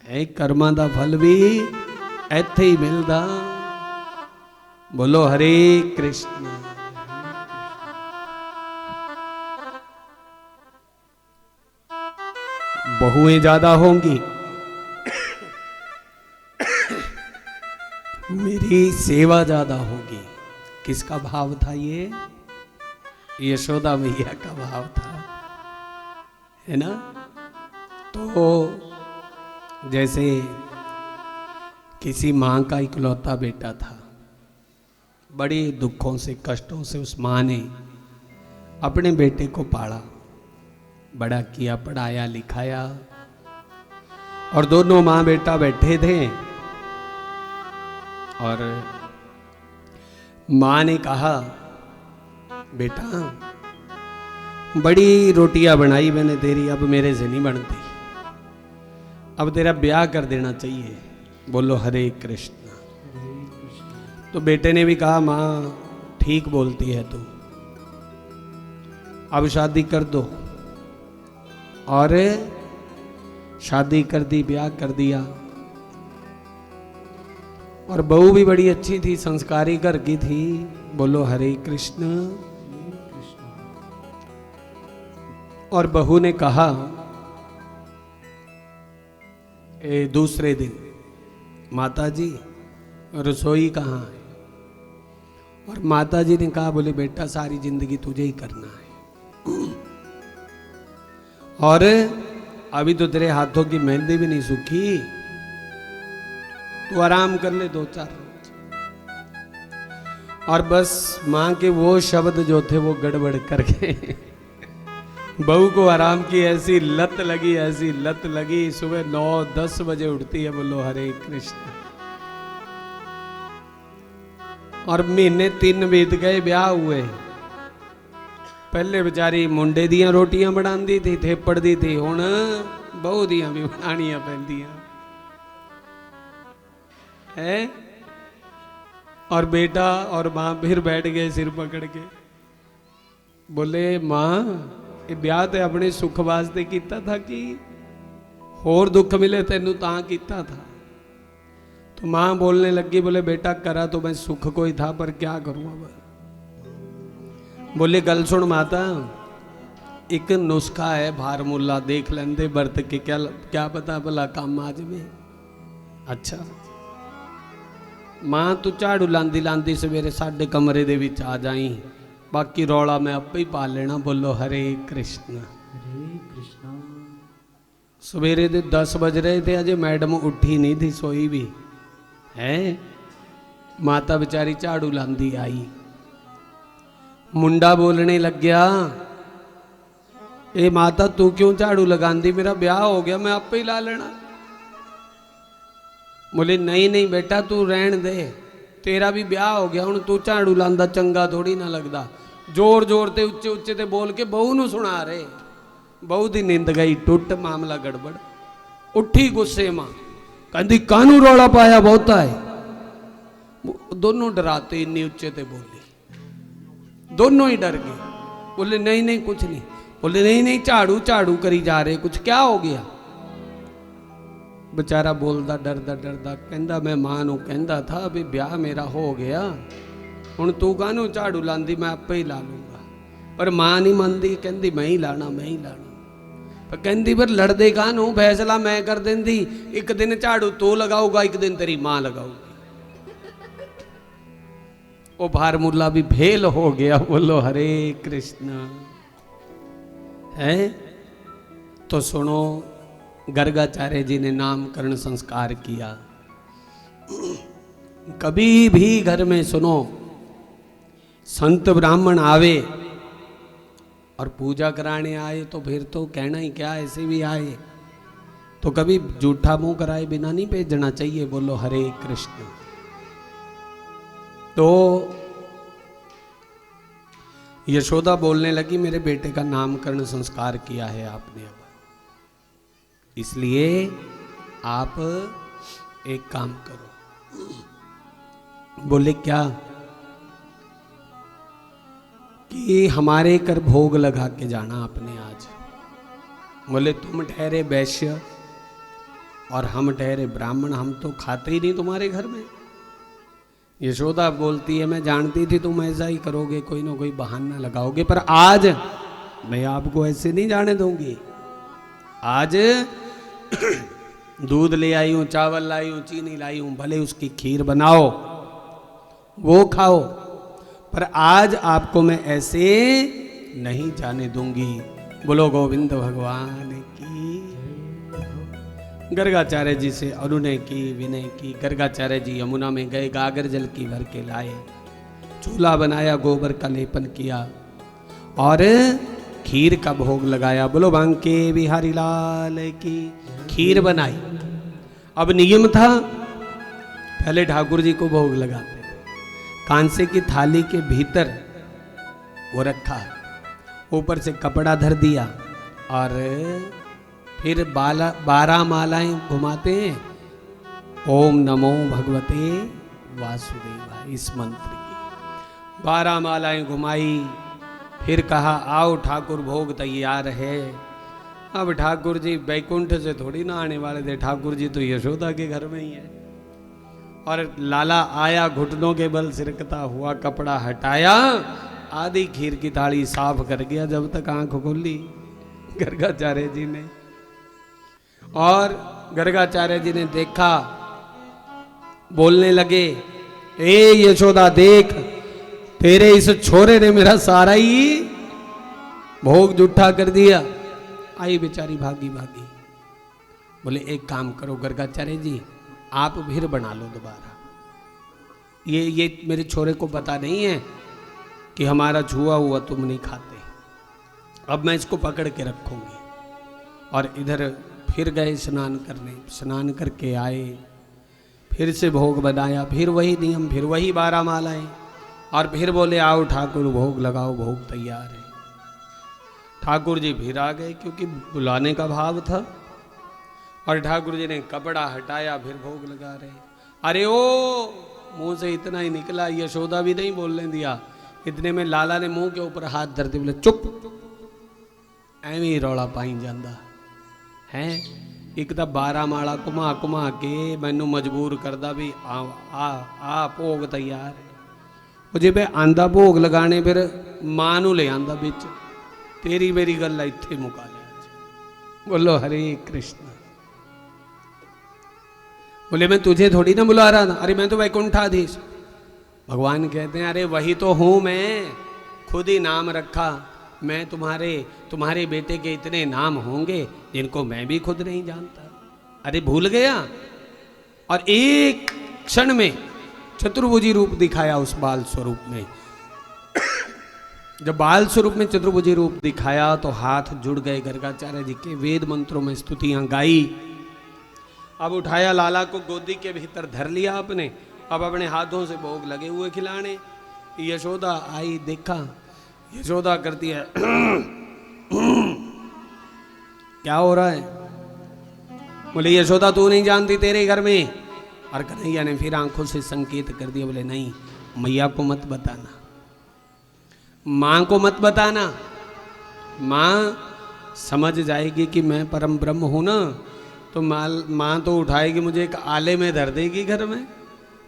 है कर्मां दा फल भी ਇੱਥੇ ही मिलदा। बोलो हरे कृष्ण। बहुएं ज्यादा होंगी, मेरी सेवा ज्यादा होगी। किसका भाव था ये? यशोदा मैया का भाव था, है ना। तो जैसे किसी माँ का इकलौता बेटा था, बड़े दुखों से कष्टों से उस माँ ने अपने बेटे को पाला, बड़ा किया, पढ़ाया लिखाया, और दोनों माँ बेटा बैठे थे और माँ ने कहा, बेटा बड़ी रोटियां बनाई मैंने तेरी, अब मेरे से नहीं बनती, अब तेरा ब्याह कर देना चाहिए। बोलो हरे कृष्ण। तो बेटे ने भी कहा, माँ ठीक बोलती है तू, अब शादी कर दो। और शादी कर दी, ब्याह कर दिया। और बहू भी बड़ी अच्छी थी, संस्कारी घर की थी। बोलो हरे कृष्ण। और बहू ने कहा, दूसरे दिन, माता जी रसोई कहाँ है? और माता जी ने कहा, बोले बेटा सारी जिंदगी तुझे ही करना है, और अभी तो तेरे हाथों की मेहंदी भी नहीं सूखी, तू आराम कर ले 2-4 रोज। और बस मां के वो शब्द जो थे वो गड़बड़ कर गए। बहू को आराम की ऐसी लत लगी, ऐसी लत लगी, सुबह 9-10 बजे उठती है। बोलो हरे कृष्ण। और महीने 3 बीत गए, ब्याह हुए। पहले बेचारी मुंडे दियां रोटियां बनाती थी, थेपड़ दी थी, हुण बहू दियां भी बनानियां पैंदियां है। और बेटा और मां फिर बैठ गए सिर पकड़ के, बोले मां ये ब्याह ते अपने सुख वास्ते कीता था कि होर दुख मिले तेनू तां कीता था? तो मां बोलने लगी, बोले बेटा करा तो मैं सुख को ही था, पर क्या करूं अब। बोले गल सुन माता, एक नुस्खा है फार्मूला, देख लेंदे बरत के, क्या पता भला काम आ जावे। अच्छा मां तू झाड़ू लांदी लांदी सवेरे साडे कमरे दे विच आ जाई, बाकी रौला मैं आपे ही पा लेना। बोलो हरे कृष्ण। हरे कृष्णा। सवेरे दे 10 बज रहे थे, अजय मैडम उठी नहीं थी, सोई भी है। माता बेचारी झाड़ू लांदी आई, मुंडा बोलने लग गया, ए माता तू क्यों झाड़ू लगांदी, मेरा ब्याह हो गया, मैं आपे ही ला लेना। बोले नहीं नहीं बेटा तू रहन दे, तेरा भी ब्याह हो गया, हुण तू झाड़ू लांदा चंगा थोड़ी ना लगदा। जोर जोर ते उच्चे उच्चे ते बोल के बहू नू सुना रहे। बहू दी नींद गई टुट, मामला गड़बड़। उठी गुस्से मां, कहंदी कानू रौला पाया बहुता है। दोनों डराते, इन्नी उच्चे ते बोली, दोनों ही डर गए। बोले नहीं नहीं कुछ नहीं। बोले नहीं नहीं झाड़ू झाड़ू करी जा रहे, कुछ क्या हो गया? बेचारा बोलदा डरदा डरदा, कहंदा मैं मां नू कहंदा था भी ब्याह मेरा हो गया, हुण तू कानू झाड़ू लांदी, मैं आपे ही ला लूंगा। पर मां नहीं मनदी, कहंदी मैं ही लाना, मैं ही लाना। पर कहंदी पर लड़दे कानू, फैसला मैं कर देंदी, एक दिन झाड़ू तू लगाऊगा, एक दिन तेरी मां लगाऊगी। वो फार्मूला भी फेल हो गया। बोलो हरे कृष्ण। है तो सुनो, गर्गाचार्य जी ने नामकरण संस्कार किया। कभी भी घर में सुनो संत ब्राह्मण आवे और पूजा कराने आए तो फिर तो कहना ही क्या, ऐसे भी आए तो कभी जूठा मुंह कराए बिना नहीं भेजना चाहिए। बोलो हरे कृष्ण। तो यशोदा बोलने लगी, मेरे बेटे का नामकरण संस्कार किया है आपने, अब इसलिए आप एक काम करो। बोले क्या? कि हमारे कर भोग लगा के जाना आपने आज। बोले तुम ठहरे वैश्य और हम ठहरे ब्राह्मण, हम तो खाते ही नहीं तुम्हारे घर में। यशोदा बोलती है, मैं जानती थी तुम ऐसा ही करोगे, कोई ना कोई बहाना लगाओगे, पर आज मैं आपको ऐसे नहीं जाने दूंगी। आज दूध ले आई हूं, चावल लाई हूं, चीनी लाई हूं, भले उसकी खीर बनाओ वो खाओ, पर आज आपको मैं ऐसे नहीं जाने दूंगी। बोलो गोविंद भगवान की। गर्गाचार्य जी से अनुनय की, विनय की। गर्गाचार्य जी यमुना में गए, गागर जल की भर के लाए, चूल्हा बनाया, गोबर का लेपन किया और खीर का भोग लगाया। बोलो बांके बिहारी लाल की। खीर बनाई। अब नियम था, पहले ठाकुर जी को भोग लगाते थे, कांसे की थाली के भीतर वो रखा, ऊपर से कपड़ा धर दिया और फिर 12 मालाएं घुमाते हैं, ओम नमो भगवते वासुदेवाय, इस मंत्र की 12 मालाएं घुमाई। फिर कहा आओ ठाकुर भोग तैयार है। अब ठाकुर जी बैकुंठ से थोड़ी ना आने वाले थे, ठाकुर जी तो यशोदा के घर में ही है। और लाला आया, घुटनों के बल सिरकता हुआ, कपड़ा हटाया, आधी खीर की थाली साफ कर गया, जब तक आंख खोली गर्गाचार्य जी ने। और गर्गाचार्य जी ने देखा, बोलने लगे, ए यशोदा देख, तेरे इस छोरे ने मेरा सारा ही भोग जुट्ठा कर दिया। आई बेचारी भागी भागी। बोले एक काम करो गर्गाचार्य जी, आप फिर बना लो दोबारा। ये मेरे छोरे को पता नहीं है कि हमारा छुआ हुआ तुम नहीं खाते, अब मैं इसको पकड़ के रखूंगी। और इधर फिर गए स्नान करने, स्नान करके आए, फिर से भोग बनाया, फिर वही नियम, फिर वही 12 मालाएं, और फिर बोले आओ ठाकुर भोग लगाओ, भोग तैयार है। ठाकुर जी फिर आ गए, क्योंकि बुलाने का भाव था। और ठाकुर जी ने कपड़ा हटाया, फिर भोग लगा रहे। अरे ओ, मुंह से इतना ही निकला, यशोदा भी नहीं बोलने दिया। इतने में लाला ने मुंह के ऊपर हाथ धरते बोले चुप, एवं ही रौला पाई जाता है। एक तो 12 माला घुमा घुमा के मैनू मजबूर करदा भी आ भोग तैयार है। वो जे आंदा भोग लगाने, फिर मां नू ले आंदा बिच, तेरी मेरी गल इत्थे मुका लिया। बोलो हरे कृष्ण। बोले मैं तुझे थोड़ी ना बुला रहा था, अरे मैं तो वैकुंठाधीश। भगवान कहते हैं अरे वही तो हूं मैं, खुद ही नाम रखा। मैं तुम्हारे बेटे के इतने नाम होंगे जिनको मैं भी खुद नहीं जानता। अरे भूल गया। और एक क्षण में चतुर्भुजी रूप दिखाया उस बाल स्वरूप में। जब बाल स्वरूप में चतुर्भुजी रूप दिखाया तो हाथ जुड़ गए गर्गाचार्य जी के, वेद मंत्रों में स्तुतियां गाई। अब उठाया, लाला को गोदी के भीतर धर लिया आपने, अब अपने हाथों से भोग लगे हुए खिलाने। यशोदा आई, देखा, यशोदा करती है क्या हो रहा है? बोले यशोदा तू नहीं जानती, तेरे घर में। और कन्हैया ने फिर आंखों से संकेत कर दिया, बोले नहीं, मैया को मत बताना, मां को मत बताना। मां समझ जाएगी कि मैं परम ब्रह्म हूं ना, तो मां तो उठाएगी मुझे, एक आले में धर देगी घर में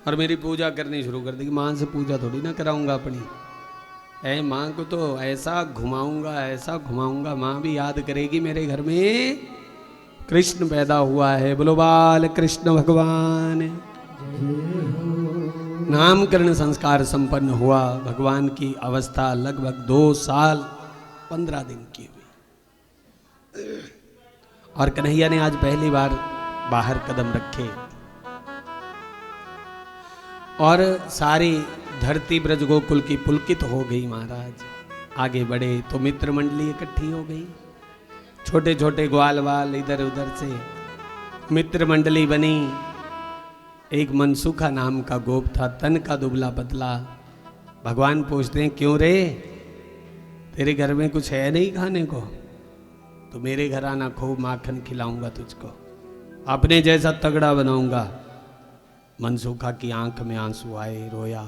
और मेरी पूजा करनी शुरू कर देगी। मां से पूजा थोड़ी ना कराऊंगा अपनी। मां को तो ऐसा घुमाऊंगा, ऐसा घुमाऊंगा, मां भी याद करेगी मेरे घर में कृष्ण पैदा हुआ है। बोलो बाल कृष्ण भगवान। नामकरण संस्कार संपन्न हुआ। भगवान की अवस्था लगभग 2 साल 15 दिन की हुई। और कन्हैया ने आज पहली बार बाहर कदम रखे और सारी धरती ब्रज गोकुल की पुलकित हो गई। महाराज आगे बढ़े तो मित्र मंडली इकट्ठी हो गई, छोटे छोटे ग्वाल वाल इधर उधर से मित्र मंडली बनी। एक मनसुखा नाम का गोप था, तन का दुबला पतला। भगवान पूछते हैं क्यों रे, तेरे घर में कुछ है नहीं खाने को? तो मेरे घर आना, खूब माखन खिलाऊंगा तुझको, अपने जैसा तगड़ा बनाऊंगा। मनसुखा की आंख में आंसू आए, रोया।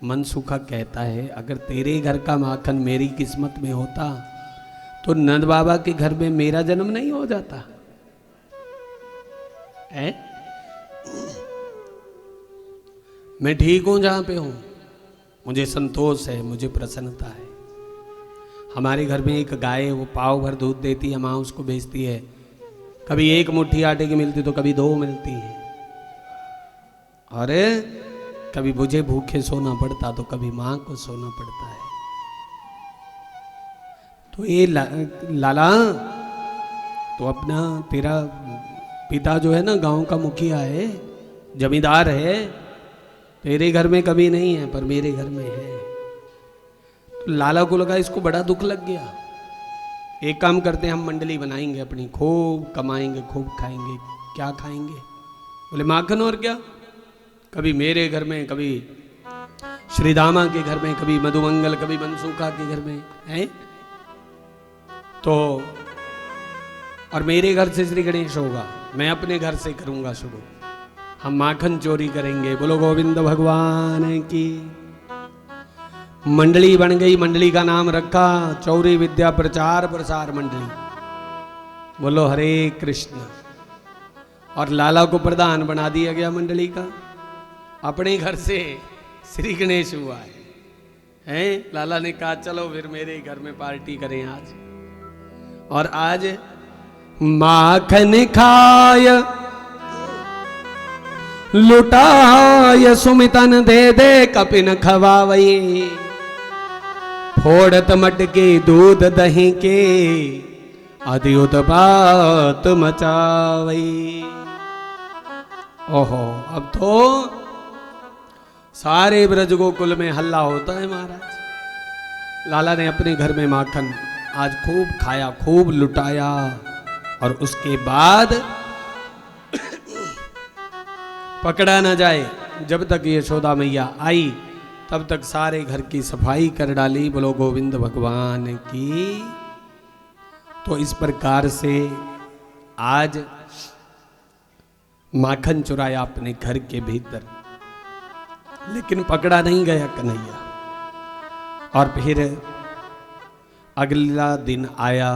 मनसुखा कहता है अगर तेरे घर का माखन मेरी किस्मत में होता तो नंद बाबा के घर में मेरा जन्म नहीं हो जाता है? मैं ठीक हूं जहां पे हूं, मुझे संतोष है, मुझे प्रसन्नता है। हमारे घर में एक गाय है, वो पाव भर दूध देती है, माँ उसको बेचती है। कभी 1 मुट्ठी आटे की मिलती तो कभी 2 मिलती है। अरे कभी मुझे भूखे सोना पड़ता तो कभी माँ को सोना पड़ता है। तो ये लाला, तो अपना तेरा पिता जो है ना गांव का मुखिया है, जमींदार है, तेरे घर में कभी नहीं है पर मेरे घर में है। तो लाला को लगा इसको बड़ा दुख लग गया। एक काम करते हैं, हम मंडली बनाएंगे अपनी, खूब कमाएंगे, खूब खाएंगे। क्या खाएंगे? बोले माखन और क्या। कभी मेरे घर में, कभी श्रीदामा के घर में, कभी मधुमंगल, कभी मनसुखा के घर में है। तो और मेरे घर से श्री गणेश होगा, मैं अपने घर से करूंगा शुरू। हम माखन चोरी करेंगे। बोलो गोविंद भगवान की। मंडली बन गई। मंडली का नाम रखा चौरी विद्या प्रचार प्रसार मंडली। बोलो हरे कृष्ण। और लाला को प्रधान बना दिया गया मंडली का। अपने घर से श्री गणेश हुआ है। लाला ने कहा चलो फिर मेरे घर में पार्टी करें आज। और आज माखन खाय लुटाय सुमितन दे दे कपिन खवावई। फोड़त मटके दूध दही के आदि उत्पात मचावई। ओहो, अब तो सारे ब्रज गोकुल में हल्ला होता है महाराज। लाला ने अपने घर में माखन आज खूब खाया, खूब लुटाया। और उसके बाद पकड़ा न जाए, जब तक यशोदा मैया आई तब तक सारे घर की सफाई कर डाली। बोलो गोविंद भगवान की। तो इस प्रकार से आज माखन चुराया अपने घर के भीतर, लेकिन पकड़ा नहीं गया कन्हैया। और फिर अगला दिन आया,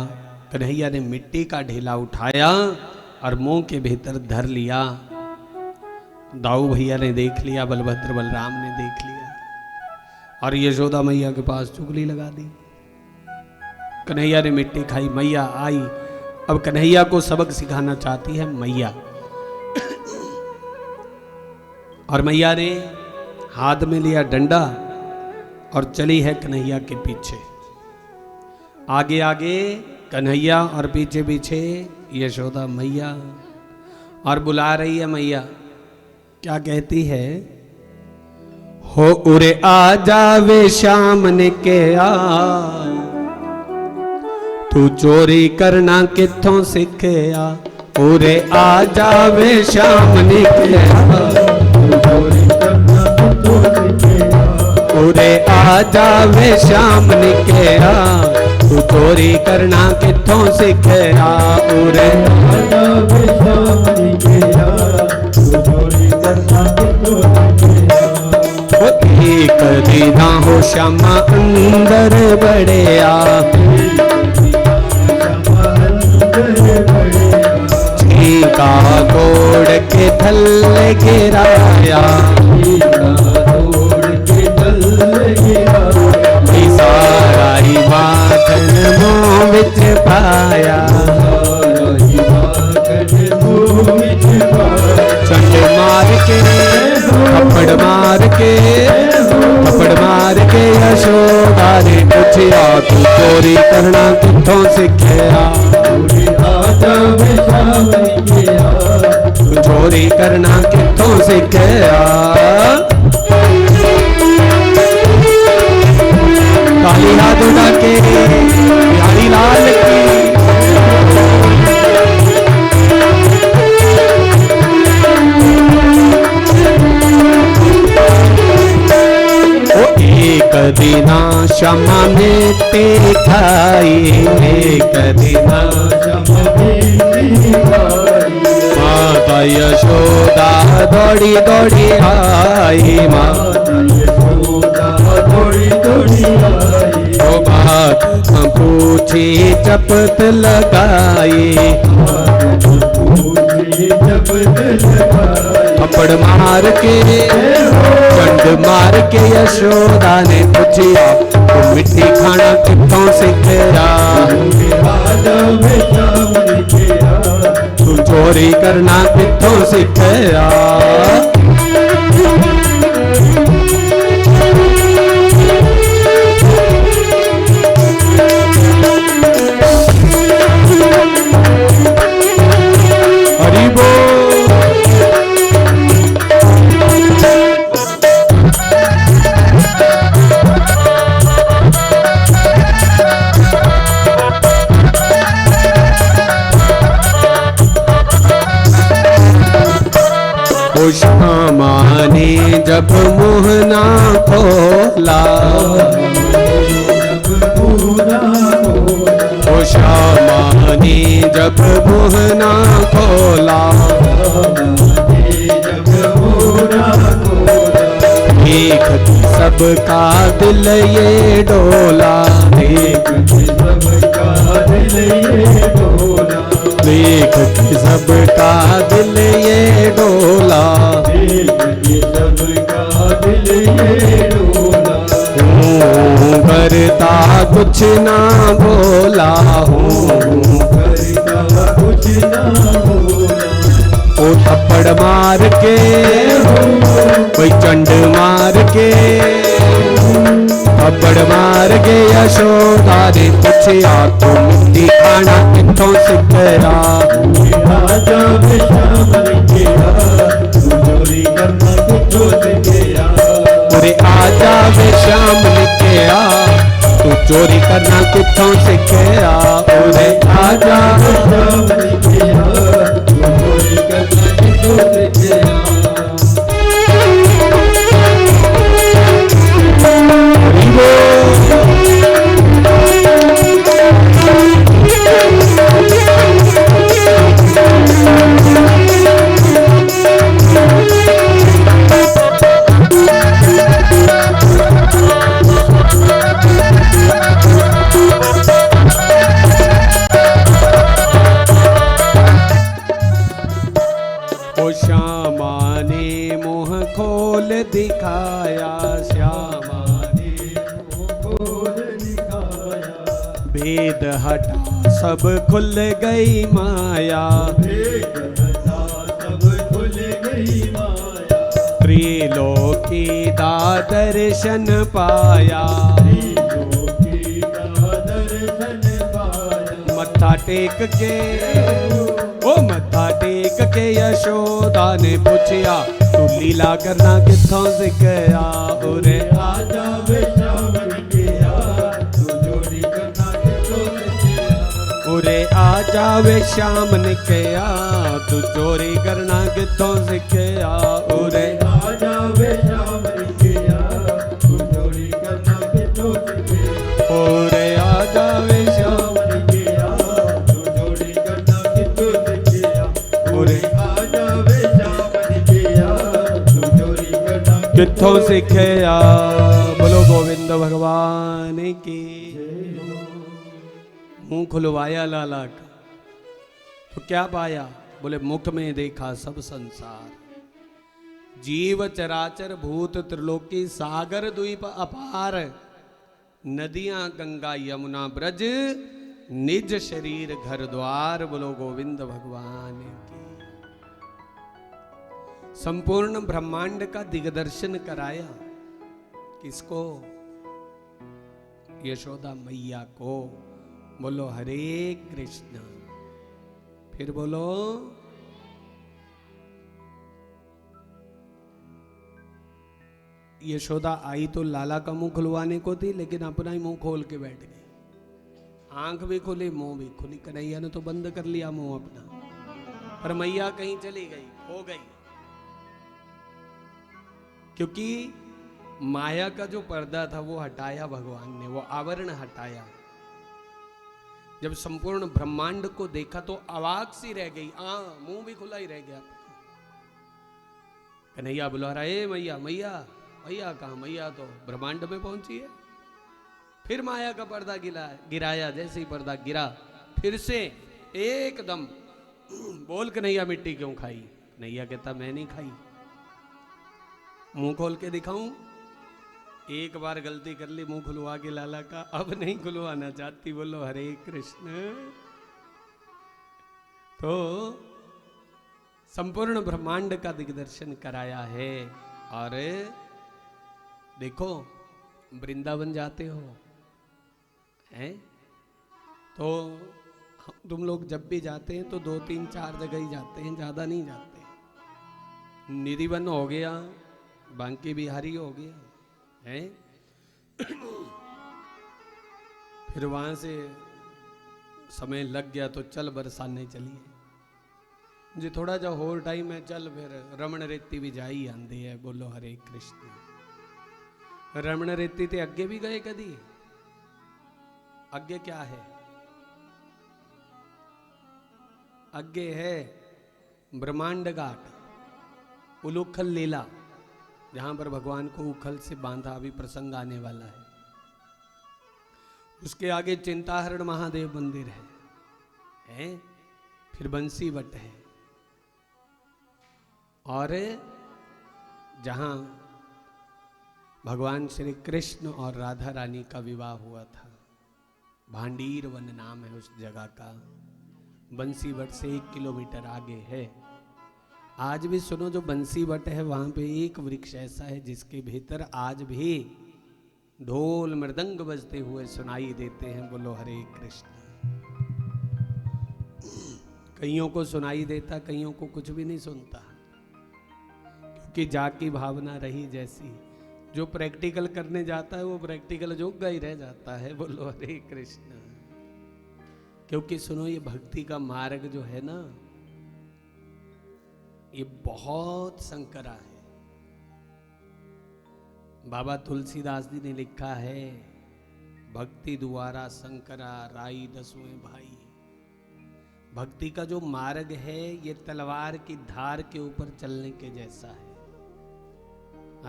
कन्हैया ने मिट्टी का ढेला उठाया और मुंह के भीतर धर लिया। दाऊ भैया ने देख लिया, बलभद्र बलराम ने देख लिया और यशोदा मैया के पास चुगली लगा दी। कन्हैया ने मिट्टी खाई, मैया आई। अब कन्हैया को सबक सिखाना चाहती है मैया। और मैया ने हाथ में लिया डंडा और चली है कन्हैया के पीछे। आगे आगे कन्हैया और पीछे पीछे यशोदा मैया। और बुला रही है मैया। क्या कहती है? हो उरे आ जावे सामने के आ, तू चोरी करना किथों सीखया। उरे आ जावे सामने के आ, चोरी करना किथों सीखया। उरे आ जावे सामने के आ, तू चोरी करना किथों सीखया। उरे आ जावे सामने के आ, तू चोरी करना किथों सीखया। एक दीना हो श्यामा अंदर बड़िया, छीका तोड़ के थल्ले गिराया। सारा ही माखन मुँह विच पाया। चंड मार के थप्पड़ मार के यशोदा ने पूछया, तू चोरी करना किथों सीखया। तू चोरी करना किथों सीखया। काली हाथ उठा के बिहारी लाल की। एक दिना क्षमा में ते खाई। एक दिना माता यशोदा दौड़ी दौड़ी आई। माता यशोदा दौड़ी दौड़ी आई। ओ बात पूछी चपत लगाई। थप्पड़ मार के चंड मार के यशोदा ने पूछा, तू मिट्टी खाना किथों सीखया। तू चोरी करना किथों सीखया। ओ श्यामा ने जब मुँह ना खोला, ओ श्यामा ने जब मुँह ना खोला, देख सबका दिल ये डोला, देख सबका दिल ये डोला, देख सबका दिल ये डोला, देख सबका दिल ये डोला। हूँ करता कुछ ना बोला, हूँ करता कुछ ना बोला। ओ थप्पड़ मार के कोई चंड मार के, थप्पड़ मार के यशोदा ने पूछा तू मिट्टी खाना किथों सीखया, राजा विश्राम लिखया तू चोरी करना किथों सीखया, पूरे आजा विश्राम लिखया तू चोरी करना किथों सीखया, पूरे आजा विश्राम लिखया तू चोरी करना किथों सीखया। श्यामा ने मुँह खोल दिखाया, श्यामा ने मुँह खोल दिखाया, भेद हटा सब खुल गई माया, भेद हटा सब खुल गई माया, त्रिलोकी दा दर्शन पाया, त्रिलोकी दा दर्शन पाया। मत्था टेक के ओ मत्था टेक के यशोदा ने पूछया तू लीला करना किथों सीखया, उरे आजा विश्राम लिखया तू चोरी करना किथों सीखया, उरे आजा विश्राम लिखया तू चोरी करना किथों सीखया, उरे आजा विश्राम लिखया तू चोरी करना किथों सीखया, उरे आजा विश्राम लिखया तू चोरी करना किथों सीखया, उरे आजा विश्राम लिखया तू चोरी करना किथों सीखया। बोलो गोविंद भगवान की। मुंह खुलवाया लाला का तो क्या पाया, बोले मुख में देखा सब संसार, जीव चराचर भूत त्रिलोकी सागर द्वीप अपार, नदियां गंगा यमुना ब्रज निज शरीर घर द्वार। बोलो गोविंद भगवान की। संपूर्ण ब्रह्मांड का दिग्दर्शन कराया किसको, यशोदा मैया को। बोलो हरे कृष्ण, फिर बोलो यशोदा आई तो लाला का मुंह खुलवाने को थी, लेकिन अपना ही मुंह खोल के बैठ गई। आंख भी खुली मुंह भी खुली, कन्हैया ने तो बंद कर लिया मुंह अपना, पर मैया कहीं चली गई, हो गई। क्योंकि माया का जो पर्दा था वो हटाया भगवान ने, वो आवरण हटाया। जब संपूर्ण ब्रह्मांड को देखा तो अवाक सी रह गई, मुंह भी खुला ही रह गया। कन्हैया बुला रहा है मैया मैया मैया, कहाँ मैया तो ब्रह्मांड में पहुंची है। फिर माया का पर्दा गिराया, जैसे ही पर्दा गिरा फिर से एकदम बोल कन्हैया मिट्टी क्यों खाई। कन्हैया कहता मैं नहीं खाई, मुंह खोल के दिखाऊं। एक बार गलती कर ली, मुंह खुलवा के लाला का, अब नहीं खुलवाना चाहती। बोलो हरे कृष्ण। तो संपूर्ण ब्रह्मांड का दिग्दर्शन कराया है। और देखो वृंदावन जाते हो हैं, तो तुम लोग जब भी जाते हैं तो 2 3 4 जगह ही जाते हैं, ज्यादा नहीं जाते। निधिवन हो गया, बांके बिहारी हो गया है, फिर वहां से समय लग गया तो चल बरसाने चलिए। जी थोड़ा जा होर टाइम है, चल फिर रमन रेती भी जा ही आंदी है। बोलो हरे कृष्ण। रमन रेती ते अगे भी गए कदी? अगे क्या है? अगे है ब्रह्मांड घाट, उलूखल लीला, जहां पर भगवान को उखल से बांधा, अभी प्रसंग आने वाला है। उसके आगे चिंताहरण महादेव मंदिर है? फिर बंसीवट है, और जहां भगवान श्री कृष्ण और राधा रानी का विवाह हुआ था, भांडीर वन नाम है उस जगह का। बंसीवट से 1 किलोमीटर आगे है। आज भी सुनो, जो बंसीवट है वहां पे एक वृक्ष ऐसा है जिसके भीतर आज भी ढोल मृदंग बजते हुए सुनाई देते हैं। बोलो हरे कृष्ण। कईयों को सुनाई देता, कईयों को कुछ भी नहीं सुनता, क्योंकि जाकी भावना रही जैसी। जो प्रैक्टिकल करने जाता है वो प्रैक्टिकल जोगा ही रह जाता है। बोलो हरे कृष्ण। क्योंकि सुनो, ये भक्ति का मार्ग जो है ना, ये बहुत संकरा है। बाबा तुलसीदास जी ने लिखा है, भक्ति द्वारा संकरा राई 10वें भाई। भक्ति का जो मार्ग है ये तलवार की धार के ऊपर चलने के जैसा है।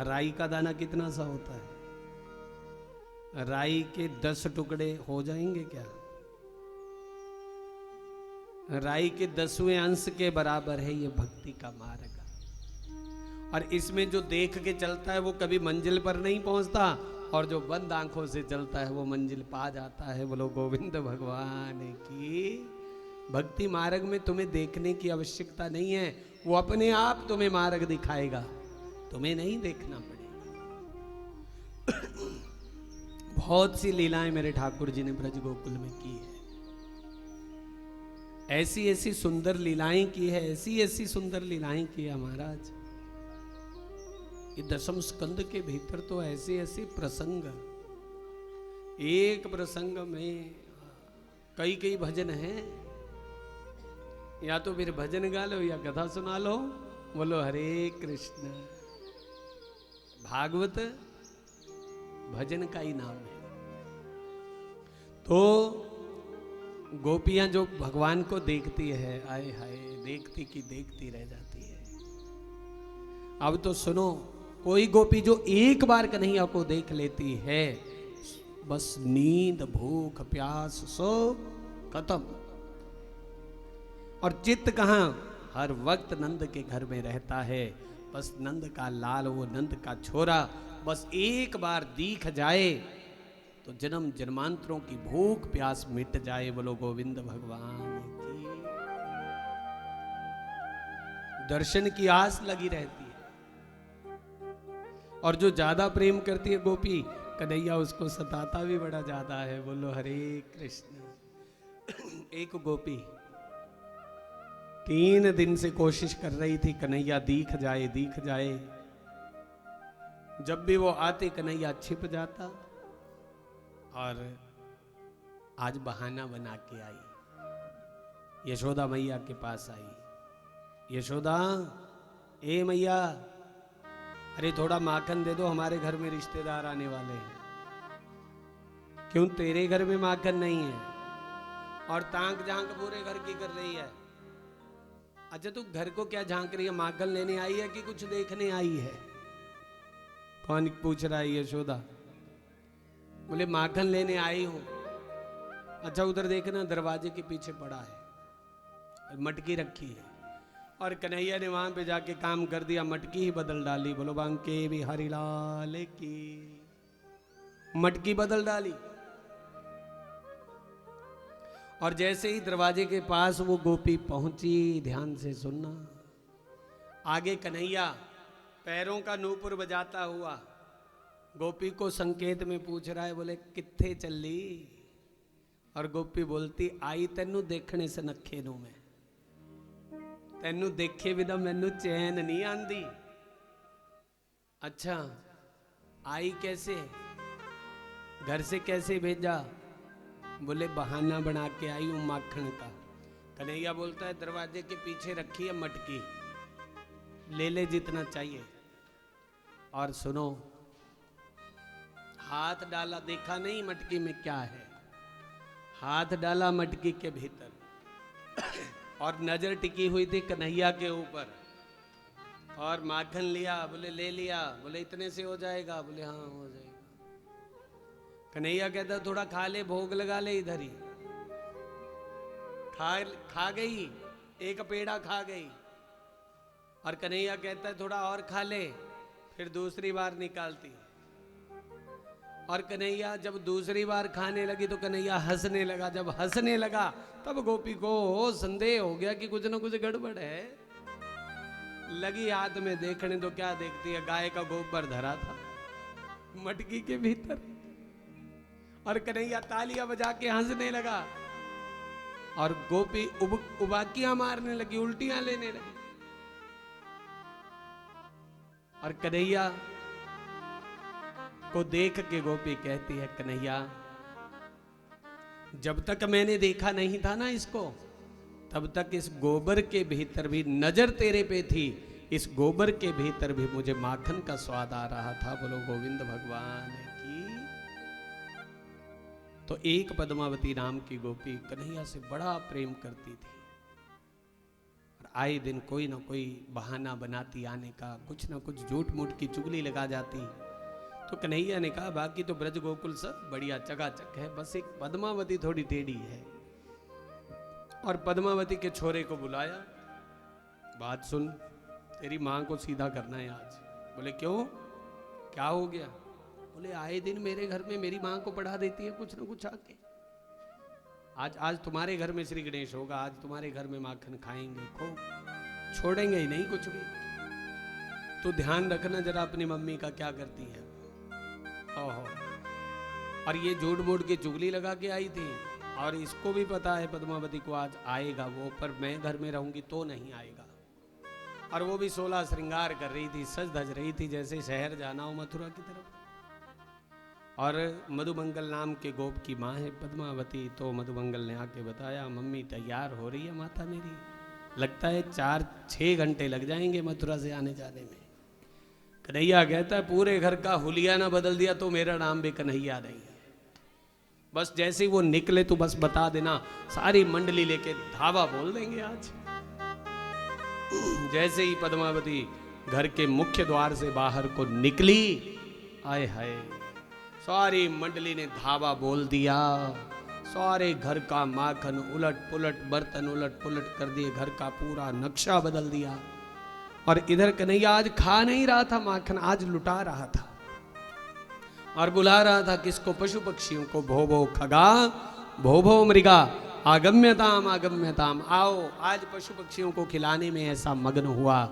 राई का दाना कितना सा होता है? राई के 10 टुकड़े हो जाएंगे क्या? राई के 10वें अंश के बराबर है ये भक्ति का मार्ग। और इसमें जो देख के चलता है वो कभी मंजिल पर नहीं पहुंचता, और जो बंद आंखों से चलता है वो मंजिल पा जाता है। बोलो गोविंद भगवान की। भक्ति मार्ग में तुम्हें देखने की आवश्यकता नहीं है, वो अपने आप तुम्हें मार्ग दिखाएगा, तुम्हें नहीं देखना पड़ेगा। बहुत सी लीलाएं मेरे ठाकुर जी ने ब्रज गोकुल में की है। ऐसी ऐसी सुंदर लीलाएं की है, ऐसी ऐसी सुंदर लीलाएं की है महाराज। ये 10वें स्कंद के भीतर तो ऐसे ऐसे प्रसंग, एक प्रसंग में कई कई भजन हैं। या तो फिर भजन गा लो या कथा सुना लो। बोलो हरे कृष्ण। भागवत भजन का ही नाम है। तो गोपियां जो भगवान को देखती है, आए हाय, देखती की देखती रह जाती है। अब तो सुनो, कोई गोपी जो एक बार कन्हैया को देख लेती है, बस नींद भूख प्यास सब खत्म। और चित्त कहां? हर वक्त नंद के घर में रहता है। बस नंद का लाल, वो नंद का छोरा, बस एक बार दिख जाए तो जन्म जन्मांतरों की भूख प्यास मिट जाए। बोलो गोविंद भगवान की। दर्शन की आस लगी रहती है। और जो ज्यादा प्रेम करती है गोपी, कन्हैया उसको सताता भी बड़ा ज्यादा है। बोलो हरे कृष्ण। एक गोपी 3 दिन से कोशिश कर रही थी कन्हैया दिख जाए, दिख जाए। जब भी वो आते कन्हैया छिप जाता। और आज बहाना बना के आई, यशोदा मैया के पास आई। यशोदा, ए मैया, अरे थोड़ा माखन दे दो, हमारे घर में रिश्तेदार आने वाले हैं। क्यों तेरे घर में माखन नहीं है? और तांक झांक पूरे घर की कर रही है। अच्छा, तू घर को क्या झांक रही है? माखन लेने आई है कि कुछ देखने आई है? कौन पूछ रहा है? यशोदा। बोले माखन लेने आई हूं। अच्छा, उधर देखना, दरवाजे के पीछे पड़ा है, मटकी रखी है। और कन्हैया ने वहां पे जाके काम कर दिया, मटकी ही बदल डाली। बोलो बांके बिहारी लाल की। मटकी बदल डाली। और जैसे ही दरवाजे के पास वो गोपी पहुंची, ध्यान से सुनना, आगे कन्हैया पैरों का नूपुर बजाता हुआ गोपी को संकेत में पूछ रहा है, बोले कित्थे चली? और गोपी बोलती, आई तेनू देखने से नखे नू मैं, तेनू देखे बिना मैनू चैन नहीं आंदी। अच्छा, आई कैसे? घर से कैसे भेजा? बोले बहाना बना के आई हूं माखन का। कन्हैया बोलता है दरवाजे के पीछे रखी है मटकी, ले ले जितना चाहिए। और सुनो, हाथ डाला, देखा नहीं मटकी में क्या है, हाथ डाला मटकी के भीतर और नजर टिकी हुई थी कन्हैया के ऊपर, और माखन लिया, बोले ले लिया, बोले इतने से हो जाएगा, बोले हाँ हो जाएगा। कन्हैया कहता थोड़ा खा ले, भोग लगा ले इधर ही। खा गई, एक पेड़ा खा गई, और कन्हैया कहता है थोड़ा और खा ले, फिर दूसरी बार निकालती। और कन्हैया जब दूसरी बार खाने लगी तो कन्हैया हंसने लगा। जब हंसने लगा तब गोपी को संदेह हो गया कि कुछ ना कुछ गड़बड़ है। लगी हाथ में देखने, तो क्या देखती है, गाय का गोबर धरा था मटकी के भीतर। और कन्हैया तालियां बजा के हंसने लगा, और गोपी उबाकियां मारने लगी, उल्टियां लेने लगी। और कन्हैया को देख के गोपी कहती है, कन्हैया जब तक मैंने देखा नहीं था ना इसको, तब तक इस गोबर के भीतर भी नजर तेरे पे थी, इस गोबर के भीतर भी मुझे माखन का स्वाद आ रहा था। बोलो गोविंद भगवान की। तो एक पद्मावती नाम की गोपी कन्हैया से बड़ा प्रेम करती थी, और आए दिन कोई ना कोई बहाना बनाती आने का, कुछ ना कुछ झूठ मूठ की चुगली लगा जाती। तो कन्हैया ने कहा बाकी तो ब्रज गोकुल सब बढ़िया चकाचक है, बस एक पद्मावती थोड़ी टेढ़ी है। और पद्मावती के छोरे को बुलाया, बात सुन, तेरी माँ को सीधा करना है आज। बोले क्यों, क्या हो गया? बोले आए दिन मेरे घर में मेरी माँ को पढ़ा देती है कुछ ना कुछ आके। आज तुम्हारे घर में श्री गणेश होगा, आज तुम्हारे घर में माखन खाएंगे, खूब छोड़ेंगे ही नहीं कुछ भी। तो ध्यान रखना जरा अपनी मम्मी का क्या करती है। ओहो, और ये झूठ मूठ की चुगली लगा के आई थी, और इसको भी पता है पद्मावती को आज आएगा वो, पर मैं घर में रहूंगी तो नहीं आएगा। और वो भी 16 श्रृंगार कर रही थी, सज धज रही थी जैसे शहर जाना हो मथुरा की तरफ। और मधुमंगल नाम के गोप की माँ है पद्मावती। तो मधुमंगल ने आके बताया मम्मी तैयार हो रही है माता मेरी, लगता है 4-6 घंटे लग जाएंगे मथुरा से आने जाने में। कन्हैया कहता है पूरे घर का हुलिया ना बदल दिया तो मेरा नाम भी कन्हैया नहीं है। बस जैसे ही वो निकले तो बस बता देना, सारी मंडली लेके धावा बोल देंगे आज। जैसे ही पद्मावती घर के मुख्य द्वार से बाहर को निकली, आए हाय, सारी मंडली ने धावा बोल दिया। सारे घर का माखन उलट पुलट, बर्तन उलट पुलट कर दिए, घर का पूरा नक्शा बदल दिया। और इधर कन्हैया आज खा नहीं रहा था माखन, आज लुटा रहा था, और बुला रहा था किसको, पशु पक्षियों को, भो भो खगा भो भो मृगा आगम्यताम आगम्यताम, आओ आज पशु पक्षियों को खिलाने में ऐसा मग्न हुआ।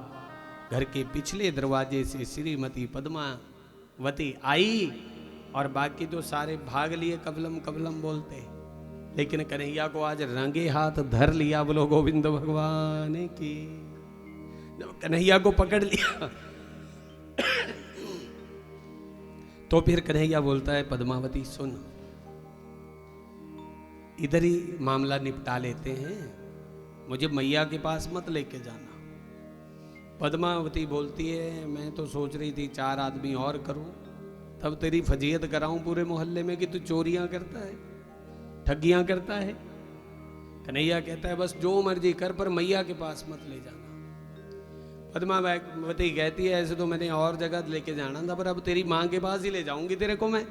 घर के पिछले दरवाजे से श्रीमती पद्मावती आई, और बाकी तो सारे भाग लिए कबलम कबलम बोलते, लेकिन कन्हैया को आज रंगे हाथ धर लिया। बोलो गोविंद भगवान की। जब कन्हैया को पकड़ लिया तो फिर कन्हैया बोलता है पद्मावती सुन, इधर ही मामला निपटा लेते हैं, मुझे मैया के पास मत लेके जाना। पद्मावती बोलती है मैं तो सोच रही थी 4 आदमी और करूं, तब तेरी फजीयत कराऊं पूरे मोहल्ले में कि तू चोरियां करता है, ठगियां करता है। कन्हैया कहता है बस जो मर्जी कर, पर मैया के पास मत ले जाना। पद्मावती कहती है ऐसे तो मैंने और जगह लेके जाना था, पर अब तेरी माँ के पास ही ले जाऊंगी तेरे को मैं।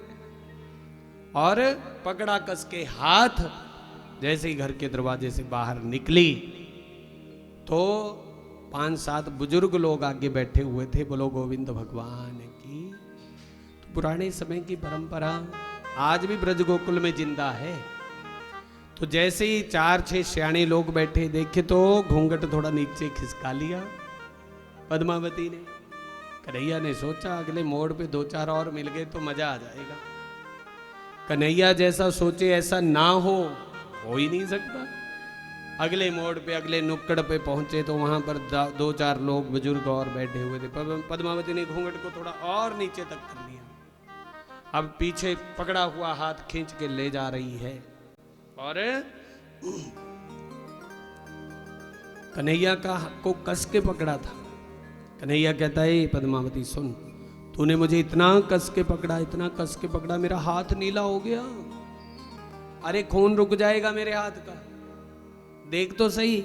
और पकड़ा कस के हाथ, जैसे ही घर के दरवाजे से बाहर निकली तो 5-7 बुजुर्ग लोग आगे बैठे हुए थे। बोलो गोविंद भगवान की। तो पुराने समय की परंपरा आज भी ब्रज गोकुल में जिंदा है। तो जैसे ही 4-6 सियाणे लोग बैठे देखे तो घूंघट थोड़ा नीचे खिसका लिया पद्मावती ने। कन्हैया ने सोचा अगले मोड़ पे 2-4 और मिल गए तो मजा आ जाएगा। कन्हैया जैसा सोचे ऐसा ना हो ही नहीं सकता। अगले मोड़ पे, अगले नुक्कड़ पे पहुंचे तो वहां पर 2-4 लोग बुजुर्ग और बैठे हुए थे। पद्मावती ने घूंघट को थोड़ा और नीचे तक कर लिया। अब पीछे पकड़ा हुआ हाथ खींच के ले जा रही है, और कन्हैया को कस के पकड़ा था। कन्हैया कहता है पद्मावती सुन, तूने मुझे इतना कस के पकड़ा, इतना कस के पकड़ा, मेरा हाथ नीला हो गया। अरे खून रुक जाएगा मेरे हाथ का, देख तो सही,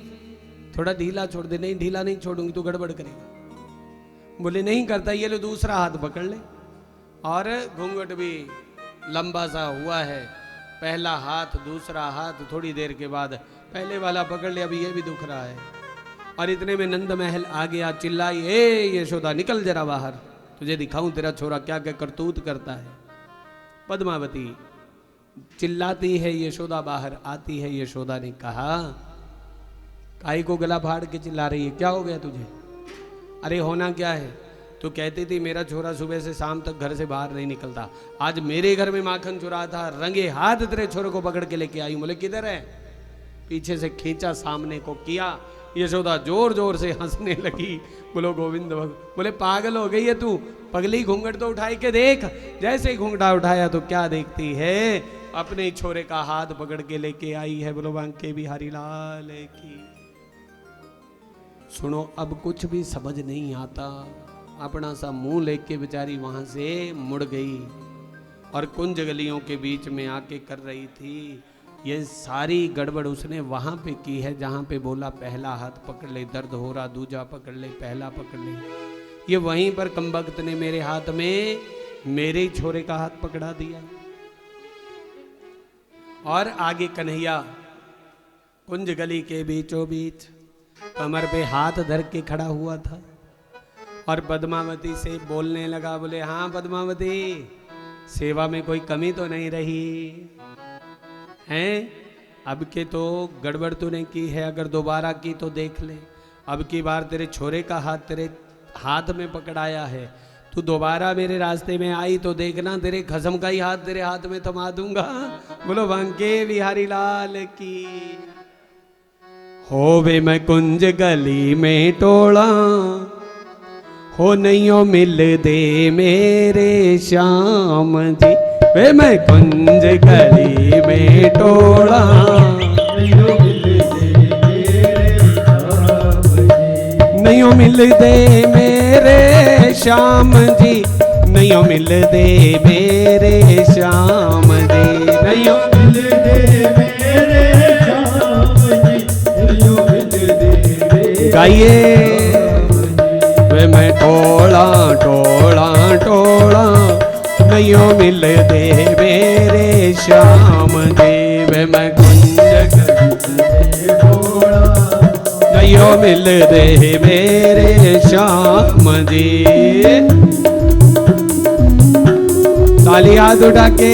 थोड़ा ढीला छोड़ दे। नहीं ढीला नहीं छोड़ूंगी, तू गड़बड़ करेगा। बोले नहीं करता, ये लो दूसरा हाथ पकड़ ले। और घूंघट भी लंबा सा हुआ है, पहला हाथ दूसरा हाथ, थोड़ी देर के बाद पहले वाला पकड़ ले, अभी ये भी दुख रहा है। और इतने में नंद महल आ गया, चिल्लाई ए यशोदा निकल जरा बाहर, तुझे दिखाऊं तेरा छोरा क्या क्या करतूत करता है। पद्मावती चिल्लाती है, यशोदा बाहर आती है। यशोदा ने कहा काई को गला फाड़ के चिल्ला रही है, क्या हो गया तुझे? अरे होना क्या है, तो कहती थी मेरा छोरा सुबह से शाम तक घर से बाहर नहीं निकलता, आज मेरे घर में माखन चुरा था, रंगे हाथ तेरे छोरे को पकड़ के लेके आई। बोले किधर है? पीछे से खींचा, सामने को किया। यशोदा जोर जोर से हंसने लगी। बोलो गोविंद भगवान। बोले पागल हो गई है तू, पगली घूंघट तो उठाई के देख। जैसे ही घूंघटा उठाया तो क्या देखती है, अपने ही छोरे का हाथ पकड़ के लेके आई है। बोलो बांके बिहारी लाल की। सुनो, अब कुछ भी समझ नहीं आता, अपना सा मुंह लेके बेचारी वहां से मुड़ गई और कुंज गलियों के बीच में आके कर रही थी। ये सारी गड़बड़ उसने वहां पे की है जहां पे बोला पहला हाथ पकड़ ले, दर्द हो रहा, दूजा पकड़ ले, पहला पकड़ ले। ये वहीं पर कमबख्त ने मेरे हाथ में मेरे ही छोरे का हाथ पकड़ा दिया। और आगे कन्हैया कुंज गली के बीचों बीच कमर पे हाथ धर के खड़ा हुआ था और पद्मावती से बोलने लगा। बोले हाँ पद्मावती, सेवा में कोई कमी तो नहीं रही हैं? अब के तो गड़बड़ तूने की है, अगर दोबारा की तो देख ले। अब की बार तेरे छोरे का हाथ तेरे हाथ में पकड़ाया है, तू दोबारा मेरे रास्ते में आई तो देखना तेरे खसम का ही हाथ तेरे हाथ में थमा दूंगा। बोलो बांके बिहारी लाल की। होवे मैं कुंज गली में टोला, हो नहीं हो मिल दे मेरे श्याम जी। वे मैं कुंज गली में टोला, नहीं हो मिल दे मेरे श्याम जी, नहीं हो मिल दे मेरे श्याम जी, नहीं हो मिल दे मेरे श्याम जी, नहीं हो मिल दे। गाइए वे मैं टोला टोला टोला, नहीं हो मिल दे मेरे श्याम जी। वे मैं कुंज गली टोला, नहीं हो मिल दे मेरे श्याम जी। ताली हाथ उठा के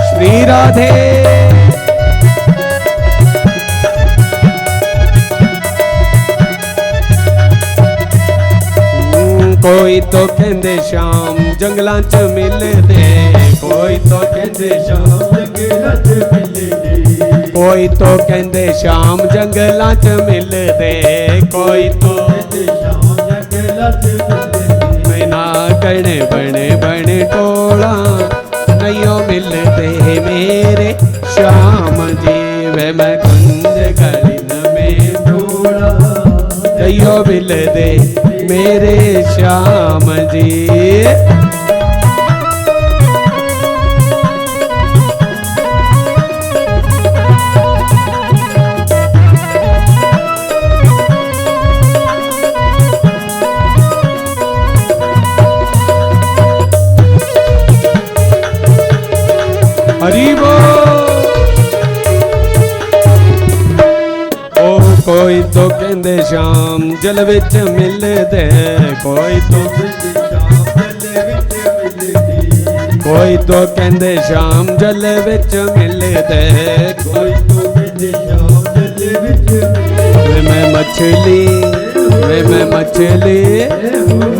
श्री राधे। कोई तो कहंदे श्याम जंगलां च मिलदे, कोई तो कहंदे श्याम जंगलां च मिलदे, कोई तो कहंदे श्याम जंगलां च मिलदे, कोई तो कहंदे श्याम जंगलां च मिलदे। मैं ना कण बण बण टोला, नहीं हो मिलदे मेरे श्याम जी। वे मैं कुंज गली में टोला, नहीं हो मिलदे मेरे श्याम जी। हरि बोल। कोई तो कहंदे श्याम जल विच मिलदे, कोई तो कोई तो कहंदे श्याम जल विच मिलदे, कोई तो कहंदे श्याम जल विच मिलदे। मैं मछली, मैं मछली,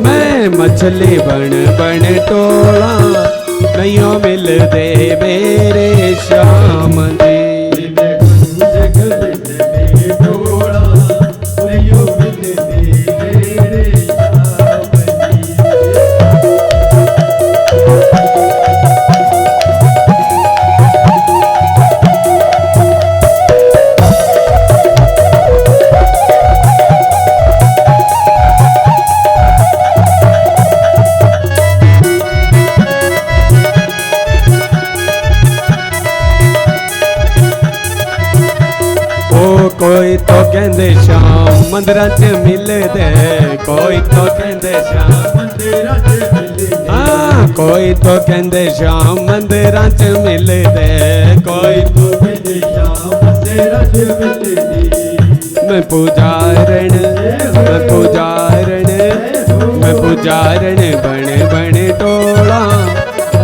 मैं मछली बन बन टोला, नहीं हो मिलदे मेरे श्याम जी। तो कहंदे श्याम मंदिरां च मिलदे, कोई तो कहंदे श्याम मंदिरां च मिलदे, हाँ कोई तो कहंदे श्याम मंदिरां च मिलदे, कोई तो कहंदे श्याम मंदिरां च मिलदे। मैं पुजारण बन बन टोला,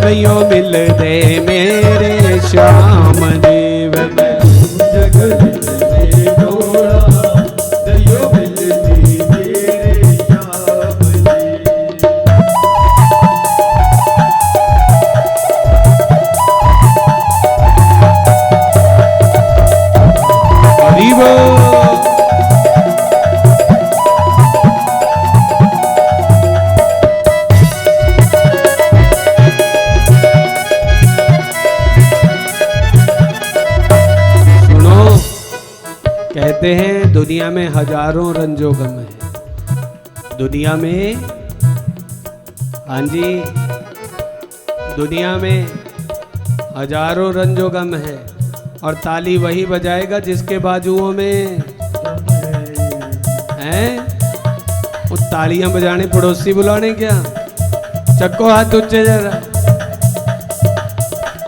नैयो मिलदे मेरे श्याम देव में। जग मिलदे टोला, नैयो मिलदे मेरे श्याम जी। हरि बोल। कहते हैं दुनिया में हजारों रंजो गम है, दुनिया में, हाँ जी, दुनिया में हजारों रंजो गम है, और ताली वही बजाएगा जिसके बाजुओं में हैं वो तालियां बजाने पड़ोसी बुलाने क्या। चक्को हाथ ऊंचे जरा।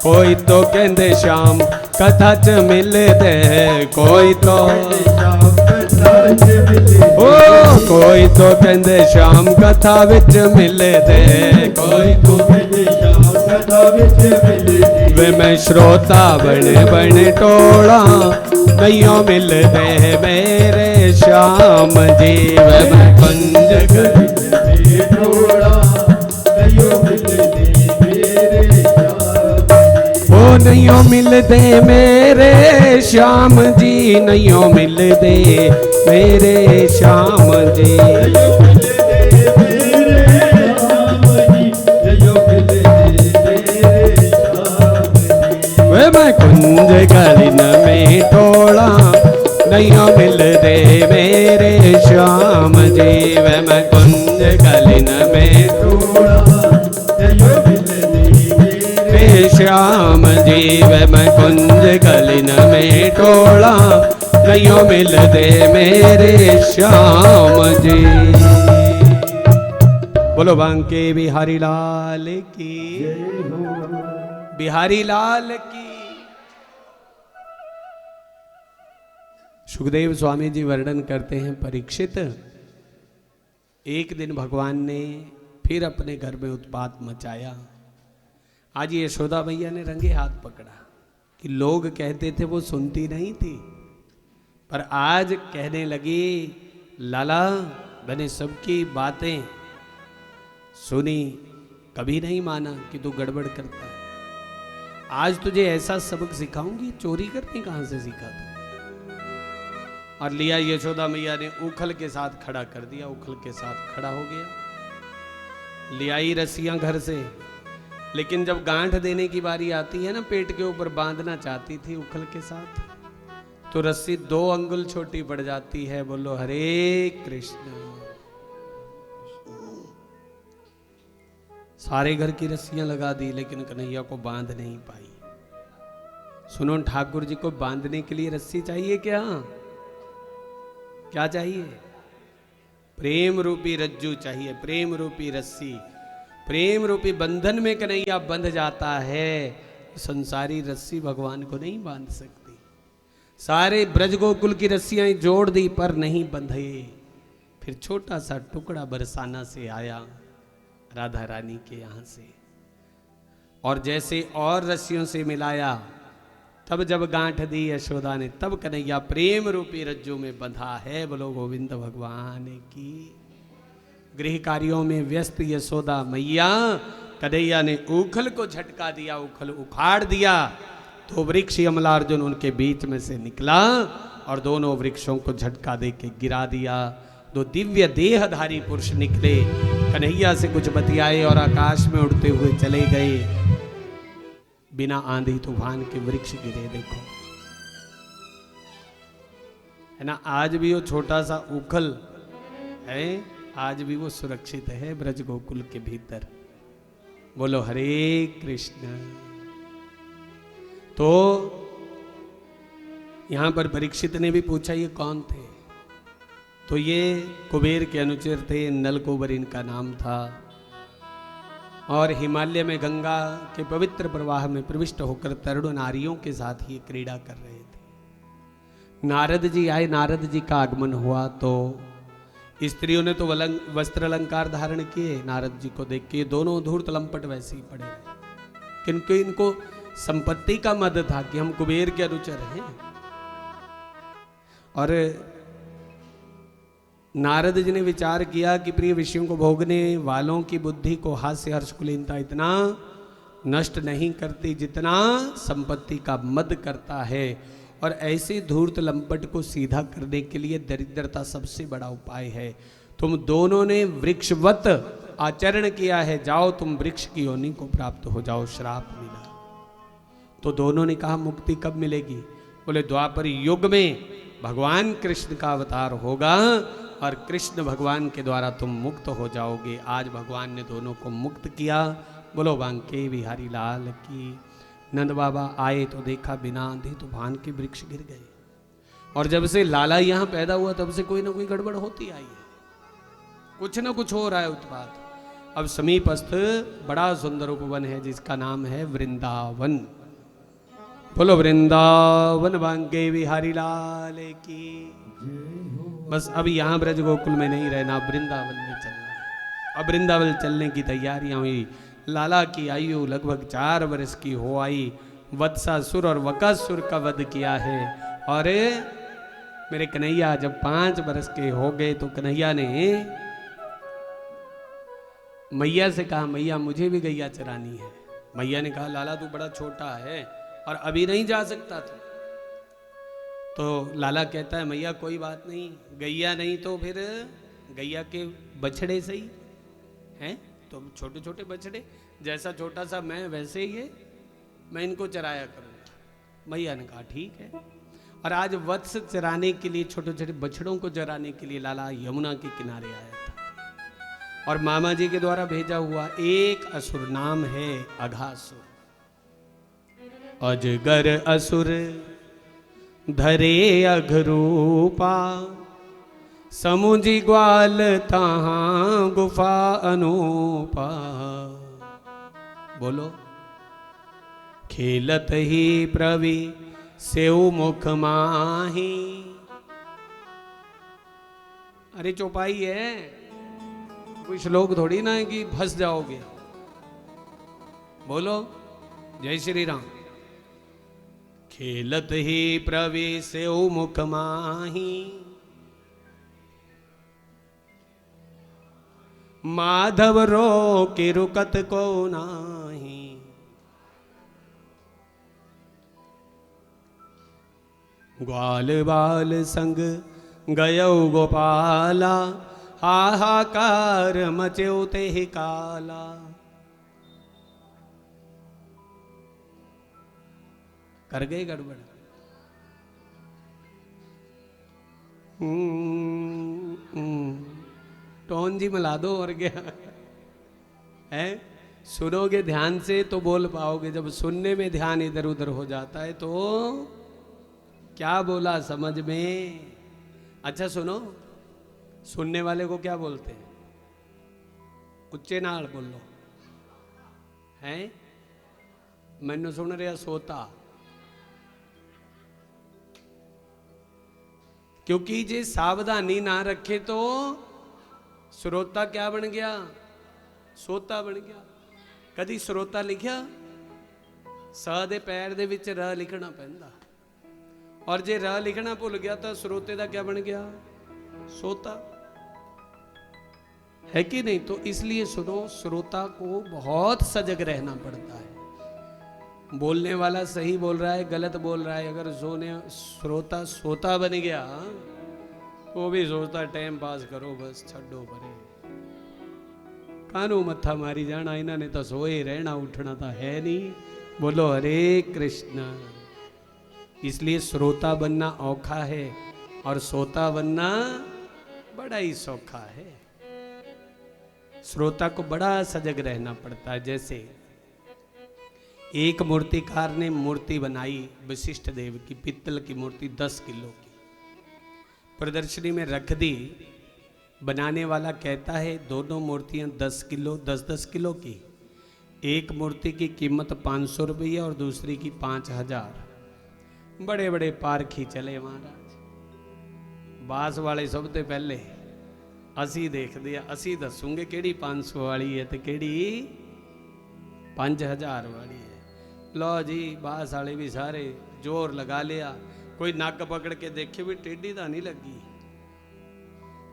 कोई तो कहंदे श्याम कथा च मिलदे, कोई तो ओ कोई तो कहंदे श्याम कथा विच मिलदे, कोई तो कहंदे श्याम कथा विच मिलदे। वे मैं श्रोता बन बन टोला, नैयो मिलदे मेरे श्याम जी। वे मैं कुंज मिलदे टोला, नैयो मिलदे मेरे श्याम जी। ओ नैयो मिलदे मेरे श्याम जी, नैयो मिलदे मेरे श्याम जी। वे मैं कुंज गलिन में टोला, नैयो मिलदे मेरे श्याम जी। वे मैं कुंज गलिन में टोला, नैयो मिलदे मेरे श्याम जी। वे मैं कुंज गलिन में टोला, नैयो मिलदे मेरे श्याम जी। बोलो बांके बिहारी लाल की, बिहारी लाल की। सुखदेव स्वामी जी वर्णन करते हैं, परीक्षित, एक दिन भगवान ने फिर अपने घर में उत्पात मचाया। आज यशोदा मैया ने रंगे हाथ पकड़ा कि लोग कहते थे वो सुनती नहीं थी, पर आज कहने लगी लाला मैंने सबकी बातें सुनी, कभी नहीं माना कि तू गड़बड़ करता है। आज तुझे ऐसा सबक सिखाऊंगी, चोरी करनी कहां से सीखा तू। और लिया यशोदा मैया ने उखल के साथ खड़ा कर दिया, उखल के साथ खड़ा हो गया। ले आई रस्सियां घर से, लेकिन जब गांठ देने की बारी आती है ना, पेट के ऊपर बांधना चाहती थी उखल के साथ, तो रस्सी 2 अंगुल छोटी पड़ जाती है। बोलो हरे कृष्ण। सारे घर की रस्सियां लगा दी, लेकिन कन्हैया को बांध नहीं पाई। सुनो, ठाकुर जी को बांधने के लिए रस्सी चाहिए क्या? क्या चाहिए? प्रेम रूपी रज्जू चाहिए, प्रेम रूपी रस्सी। प्रेम रूपी बंधन में कन्हैया बंध जाता है, संसारी रस्सी भगवान को नहीं बांध सकती। सारे ब्रज गोकुल की रस्सियां जोड़ दी पर नहीं बंधे। फिर छोटा सा टुकड़ा बरसाना से आया, राधा रानी के यहां से, और जैसे और रस्सियों से मिलाया, तब जब गांठ दी यशोदा ने, तब कन्हैया प्रेम रूपी रज्जू में बंधा है। बोलो गोविंद भगवान की। गृह कार्यों में व्यस्त यशोदा मैया, कन्हैया ने उखल को झटका दिया, उखल उखाड़ दिया, तो वृक्ष यमलार्जुन उनके बीच में से निकला और दोनों वृक्षों को झटका दे के गिरा दिया। 2 दिव्य देहधारी पुरुष निकले, कन्हैया से कुछ बतियाए और आकाश में उड़ते हुए चले गए। बिना आंधी तूफान के वृक्ष गिरे। देखो है ना, आज भी वो छोटा सा उखल है, आज भी वो सुरक्षित है ब्रज गोकुल के भीतर। बोलो हरे कृष्ण। तो यहाँ पर परीक्षित ने भी पूछा ये कौन थे, तो ये कुबेर के अनुचर थे, नलकुबर इनका नाम था, और हिमालय में गंगा के पवित्र प्रवाह में प्रविष्ट होकर तरुण नारियों के साथ ये क्रीड़ा कर रहे थे। नारद जी आए, नारद जी का आगमन हुआ तो स्त्रियों ने तो वस्त्र अलंकार धारण किए, नारद जी को देख के दोनों धूर्त लंपट वैसे ही पड़े रहे, क्योंकि इनको संपत्ति का मद था कि हम कुबेर के अनुचर हैं। और नारद जी ने विचार किया कि प्रिय विषयों को भोगने वालों की बुद्धि को हास्य हर्ष कुलीनता इतना नष्ट नहीं करती जितना संपत्ति का मद करता है, और ऐसे धूर्त लंपट को सीधा करने के लिए दरिद्रता सबसे बड़ा उपाय है। तुम दोनों ने वृक्षवत आचरण किया है, जाओ तुम वृक्ष की योनि को प्राप्त हो जाओ, श्राप मिला। तो दोनों ने कहा मुक्ति कब मिलेगी? बोले द्वापर युग में भगवान कृष्ण का अवतार होगा और कृष्ण भगवान के द्वारा तुम मुक्त हो जाओगे। आज भगवान ने दोनों को मुक्त किया। बोलो बांके बिहारी लाल की। नंद बाबा आए तो देखा बिना आंधी तूफान के वृक्ष गिर गए, और जब से लाला यहाँ पैदा हुआ तब से कोई ना कोई गड़बड़ होती आई है, कुछ ना कुछ हो रहा है उत्पात। अब समीपस्थ बड़ा सुंदर उपवन है जिसका नाम है वृंदावन। बोलो वृंदावन बांके बिहारी लाल की। बस अब यहाँ ब्रज गोकुल में नहीं रहना, वृंदावन में चलना है। अब वृंदावन चलने की तैयारियां हुई। लाला की आयु लगभग 4 वर्ष की हो आई। वत्सासुर और वकासुर का वध किया है, और मेरे कन्हैया जब 5 वर्ष के हो गए तो कन्हैया ने मैया से कहा मैया मुझे भी गैया चरानी है। मैया ने कहा लाला तू बड़ा छोटा है और अभी नहीं जा सकता था। तो लाला कहता है मैया कोई बात नहीं, गैया नहीं तो फिर गैया के बछड़े सही हैं, तो छोटे छोटे बछड़े, जैसा छोटा सा मैं वैसे ही है, मैं इनको चराया करूँगा। मैया ने कहा ठीक है। और आज वत्स चराने के लिए, छोटे छोटे बछड़ों को चराने के लिए लाला यमुना के किनारे आया था, और मामा जी के द्वारा भेजा हुआ एक असुर नाम है अघासुर। अजगर असुर धरे अघरूपा, समुझी ग्वाल तहाँ गुफा अनूपा। बोलो खेलत ही प्रवि सेव मुख माही। अरे चौपाई है, कोई श्लोक थोड़ी ना है कि फंस जाओगे। बोलो जय श्री राम। खेलत ही प्रवि सेव मुख माही, माधव रो के रुकत को नाही। ग्वाल बाल संग गयो गोपाला, हाहाकार मच्यो ते काला। कर गए गड़बड़। टोन जी मिला दो और क्या है। सुनोगे ध्यान से तो बोल पाओगे, जब सुनने में ध्यान इधर उधर हो जाता है तो क्या बोला समझ में। अच्छा सुनो, सुनने वाले को क्या बोलते हैं? उच्चे नाल बोलो हैं। मैनू सुन रहा सोता, क्योंकि जे सावधानी ना रखे तो श्रोता क्या बन गया? सोता बन गया। कदी श्रोता लिखिया? स दे पैर दे विच र लिखना पैंदा, और जे र लिखना भुल गया तो श्रोते दा क्या बन गया? सोता। है कि नहीं? तो इसलिए सुनो, श्रोता को बहुत सजग रहना पड़ता है। बोलने वाला सही बोल रहा है, गलत बोल रहा है, अगर श्रोता सोता बन गया वो भी सोचता टाइम पास करो बस, छड्डो परे, कानू मत्था मारी जाना, इन्होंने तो सोए रहना, उठना तो है नहीं। बोलो हरे कृष्ण। इसलिए श्रोता बनना औखा है और सोता बनना बड़ा ही सौखा है। श्रोता को बड़ा सजग रहना पड़ता है। जैसे एक मूर्तिकार ने मूर्ति बनाई वशिष्ठ देव की, पित्तल की मूर्ति 10 किलो की, प्रदर्शनी में रख दी। बनाने वाला कहता है दोनों मूर्तियां 10 किलो 10-10 किलो की, एक मूर्ति की कीमत 500 रुपये और दूसरी की 5000। बड़े बड़े पारखी चले महाराज, बास वाले सब तो पहले असी देख दिया, असी दसूंगे केड़ी 500 वाली है तो केड़ी 5000 वाली है। लो जी, बास वाले भी सारे जोर लगा लिया, कोई नक पकड़ के देखे भी टेढ़ी तो नहीं लगी,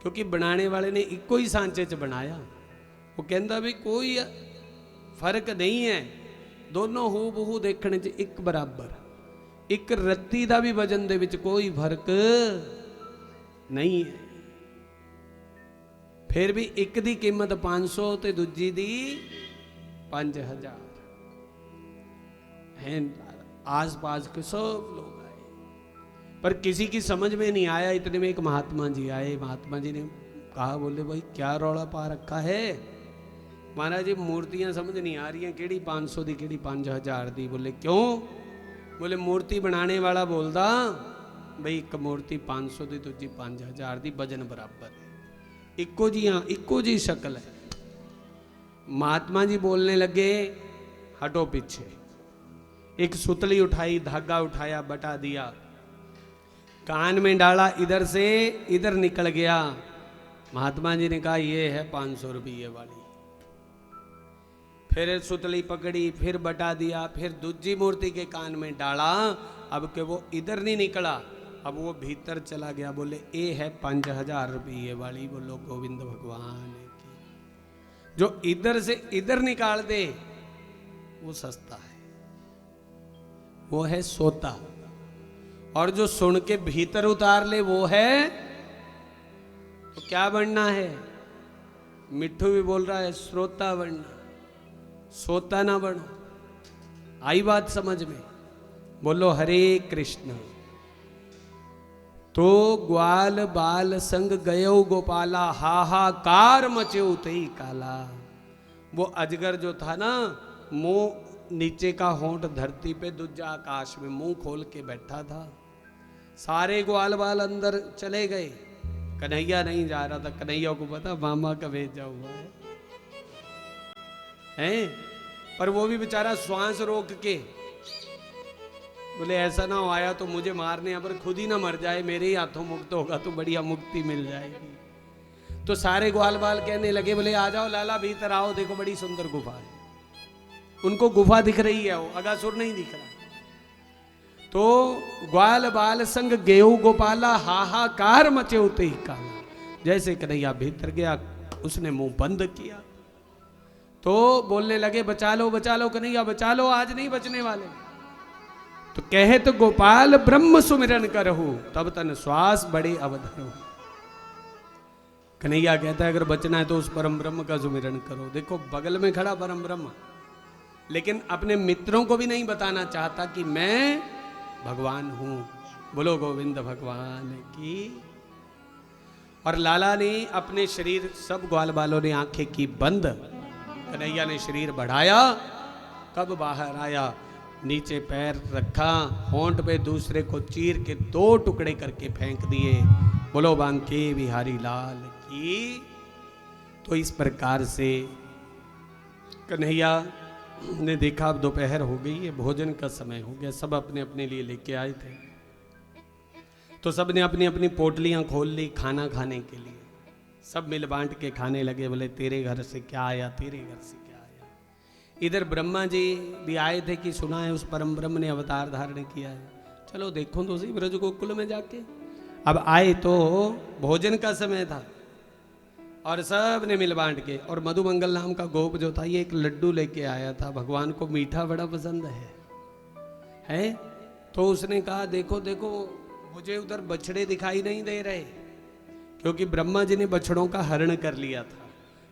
क्योंकि बनाने वाले ने इको ही सांचे च बनाया। वो कहता भी कोई फर्क नहीं है, दोनों हू बहू देखने च एक बराबर, एक रत्ती का भी वजन दे विच कोई फर्क नहीं है। फिर भी एक दी कीमत 500 ते दूजी दी 5000 है। आस पास के सब लोग आए, पर किसी की समझ में नहीं आया। इतने में एक महात्मा जी आए। महात्मा जी ने कहा, बोले भाई क्या रौला पा रखा है? महाराज जी मूर्तियां समझ नहीं आ रही हैं, केड़ी 500 दी केड़ी 5000 दी। बोले क्यों? बोले मूर्ति बनाने वाला बोलदा भाई एक मूर्ति 500 दी दूजी 5000 दी, वजन बराबर है, इक्को जी, हाँ इक्को जी शक्ल है। महात्मा जी बोलने लगे, हटो पीछे। एक सुतली उठाई, धागा उठाया, बटा दिया, कान में डाला, इधर से इधर निकल गया। महात्मा जी ने कहा ये है 500 रुपये वाली। फिर सुतली पकड़ी, फिर बटा दिया, फिर दूसरी मूर्ति के कान में डाला, अब के वो इधर नहीं निकला, अब वो भीतर चला गया। बोले ये है 5000 रुपये वाली। बोलो गोविंद भगवान की। जो इधर से इधर निकाल दे वो सस्ता है, वो है सोता, और जो सुन के भीतर उतार ले वो है। तो क्या बनना है? मिट्ठू भी बोल रहा है श्रोता बनना, सोता ना बनो। आई बात समझ में? बोलो हरे कृष्ण। तो ग्वाल बाल संग गयो गोपाला, हाहाकार मचे उतई काला। वो अजगर जो था ना, मुंह नीचे का होंठ धरती पे, दूजा आकाश में, मुंह खोल के बैठा था। सारे ग्वाल बाल अंदर चले गए, कन्हैया नहीं जा रहा था। कन्हैया को पता मामा का भेजा हुआ है? पर वो भी बेचारा श्वास रोक के बोले ऐसा ना हो आया तो मुझे मारने, यहाँ पर खुद ही ना मर जाए, मेरे ही हाथों मुक्त होगा तो बढ़िया मुक्ति मिल जाएगी। तो सारे ग्वाल बाल कहने लगे, बोले आ जाओ लाला भीतर आओ, देखो बड़ी सुंदर गुफा है। उनको गुफा दिख रही है, वो अगासुर नहीं दिख रहा। तो ग्वाल बाल संग गेहूं गोपाला, हाहाकार मचे उते ही काला। जैसे कन्हैया भीतर गया, उसने मुंह बंद किया, तो बोलने लगे बचा लो कन्हैया बचा लो, आज नहीं बचने वाले। तो कहे तो गोपाल ब्रह्म सुमिरन करहु, तब तन श्वास बड़े अवधरहु। कन्हैया कहता है अगर बचना है तो उस परम ब्रह्म का सुमिरन करो। देखो बगल में खड़ा परम ब्रह्म, लेकिन अपने मित्रों को भी नहीं बताना चाहता कि मैं भगवान हूं। बोलो गोविंद भगवान की। और लाला ने अपने शरीर, सब ग्वाल बालों ने आंखें की बंद, कन्हैया ने शरीर बढ़ाया, कब बाहर आया, नीचे पैर रखा, होंठ पे दूसरे को चीर के 2 टुकड़े करके फेंक दिए। बोलो बांके बिहारी लाल की। तो इस प्रकार से कन्हैया ने देखा अब दोपहर हो गई है, भोजन का समय हो गया, सब अपने अपने लिए लेके आए थे। तो सब ने अपनी अपनी पोटलियां खोल ली खाना खाने के लिए, सब मिल बांट के खाने लगे। बोले तेरे घर से क्या आया, तेरे घर से क्या आया। इधर ब्रह्मा जी भी आए थे कि सुना है उस परम ब्रह्म ने अवतार धारण किया है, चलो देखो तो सही ब्रज गोकुल में जाके। अब आए तो भोजन का समय था और सब ने मिल बांट के, और मधुमंगल नाम का गोप जो था ये एक लड्डू लेके आया था, भगवान को मीठा बड़ा पसंद है। तो उसने कहा देखो देखो मुझे उधर बछड़े दिखाई नहीं दे रहे, क्योंकि ब्रह्मा जी ने बछड़ों का हरण कर लिया था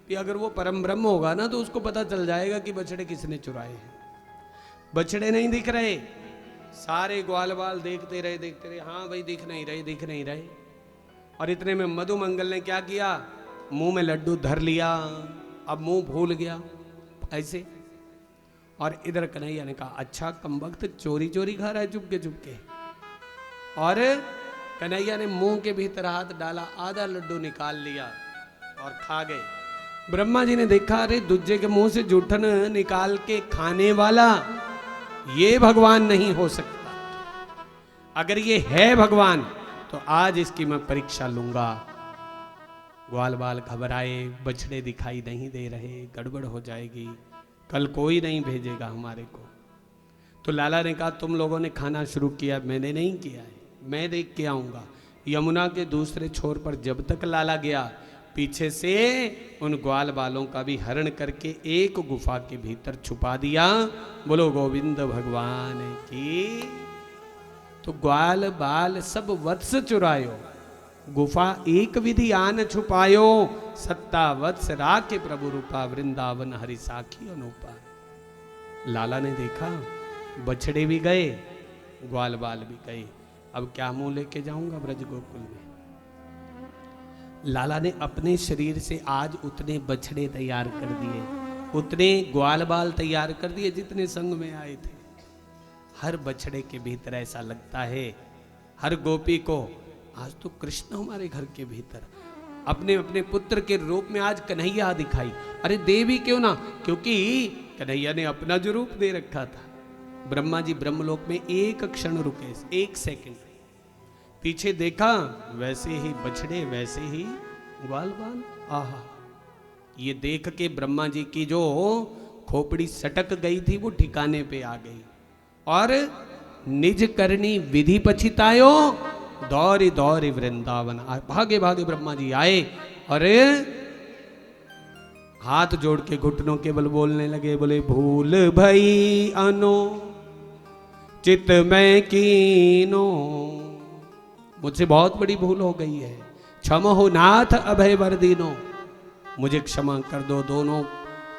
कि अगर वो परम ब्रह्म होगा ना तो उसको पता चल जाएगा कि बछड़े किसने चुराए हैं। बछड़े नहीं दिख रहे, सारे ग्वाल बाल देखते रहे, हाँ भाई दिख नहीं रहे। और इतने में मधुमंगल ने क्या किया, मुंह में लड्डू धर लिया, अब मुंह भूल गया ऐसे, और इधर कन्हैया ने कहा अच्छा कमबख्त चोरी चोरी खा रहा है चुपके चुपके। और कन्हैया ने मुंह के भीतर हाथ डाला, आधा लड्डू निकाल लिया और खा गए। ब्रह्मा जी ने देखा अरे दूजे के मुंह से जूठन निकाल के खाने वाला ये भगवान नहीं हो सकता। अगर ये है भगवान तो आज इसकी मैं परीक्षा लूंगा। ग्वाल बाल घबराए, बछड़े दिखाई नहीं दे रहे, गड़बड़ हो जाएगी, कल कोई नहीं भेजेगा हमारे को। तो लाला ने कहा तुम लोगों ने खाना शुरू किया, मैंने नहीं किया है, मैं देख के आऊंगा। यमुना के दूसरे छोर पर जब तक लाला गया, पीछे से उन ग्वाल बालों का भी हरण करके एक गुफा के भीतर छुपा दिया। बोलो गोविंद भगवान की। तो ग्वाल बाल सब वत्स चुरायो, गुफा एक विधि आन छुपायो, 70 वत्स राखे प्रभु रूपा, वृंदावन हरि साखी अनूपा। लाला ने देखा बछड़े भी गए, ग्वाल बाल भी गए, अब क्या मुंह लेके जाऊंगा ब्रज गोकुल में। लाला ने अपने शरीर से आज उतने बछड़े तैयार कर दिए, उतने ग्वाल बाल तैयार कर दिए जितने संग में आए थे। हर बछड़े के भीतर ऐसा लगता है, हर गोपी को आज तो कृष्ण हमारे घर के भीतर अपने अपने पुत्र के रूप में आज कन्हैया दिखाई। अरे देवी क्यों ना, क्योंकि कन्हैया ने अपना जो रूप दे रखा था। ब्रह्मा जी ब्रह्मलोक में एक क्षण रुके, एक सेकंड, पीछे देखा वैसे ही बछड़े वैसे ही ग्वाल बाल। आहा, ये देख के ब्रह्मा जी की जो खोपड़ी सटक गई थी वो ठिकाने पे आ गई। और निज करनी विधि पछितायो, दौरी दौरी वृंदावन। भागे भागे ब्रह्मा जी आए और हाथ जोड़ के घुटनों के बल बोलने लगे, बोले भूल भई अनो चित में कीनो, मुझसे बहुत बड़ी भूल हो गई है, क्षम हो नाथ अभय वर दीनो, मुझे क्षमा कर दो। दोनों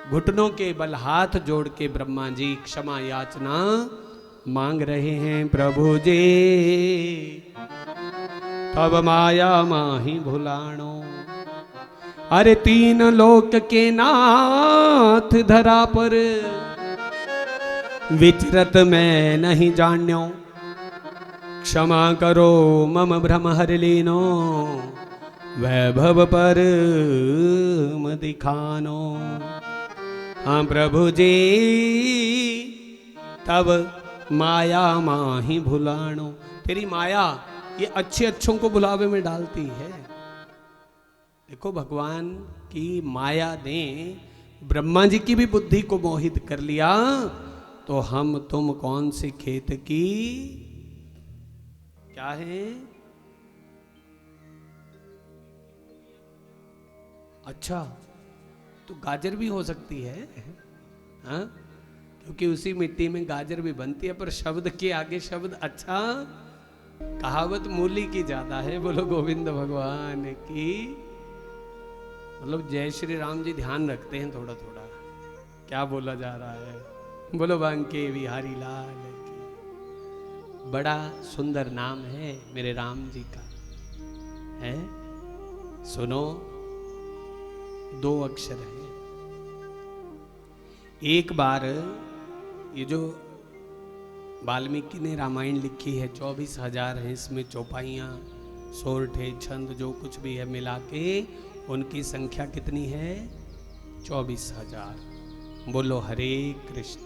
घुटनों के बल हाथ जोड़ के ब्रह्मा जी क्षमा याचना मांग रहे हैं प्रभु जी। तब माया माही भुलाणो, अरे 3 लोक के नाथ धरा पर, विचरत मैं नहीं जान्यो, क्षमा करो मम भ्रम हर लीनो, वैभव पर दिखानो। हाँ प्रभु जी तब माया माही भुलानो, तेरी माया ये अच्छे अच्छों को बुलावे में डालती है। देखो भगवान की माया ने ब्रह्मा जी की भी बुद्धि को मोहित कर लिया, तो हम तुम कौन से खेत की क्या है। अच्छा तो गाजर भी हो सकती है, हाँ, क्योंकि उसी मिट्टी में गाजर भी बनती है, पर शब्द के आगे शब्द अच्छा, कहावत मूली की ज्यादा है। बोलो गोविंद भगवान की। मतलब जय श्री राम जी ध्यान रखते हैं थोड़ा थोड़ा क्या बोला जा रहा है। बोलो बांके बिहारी लाल की। बड़ा सुंदर नाम है मेरे राम जी का, है, सुनो, 2 अक्षर है। एक बार ये जो वाल्मीकि ने रामायण लिखी है 24,000 है, इसमें चौपाइयाँ, सोरठे, छंद जो कुछ भी है मिला के उनकी संख्या कितनी है? 24,000। बोलो हरे कृष्ण।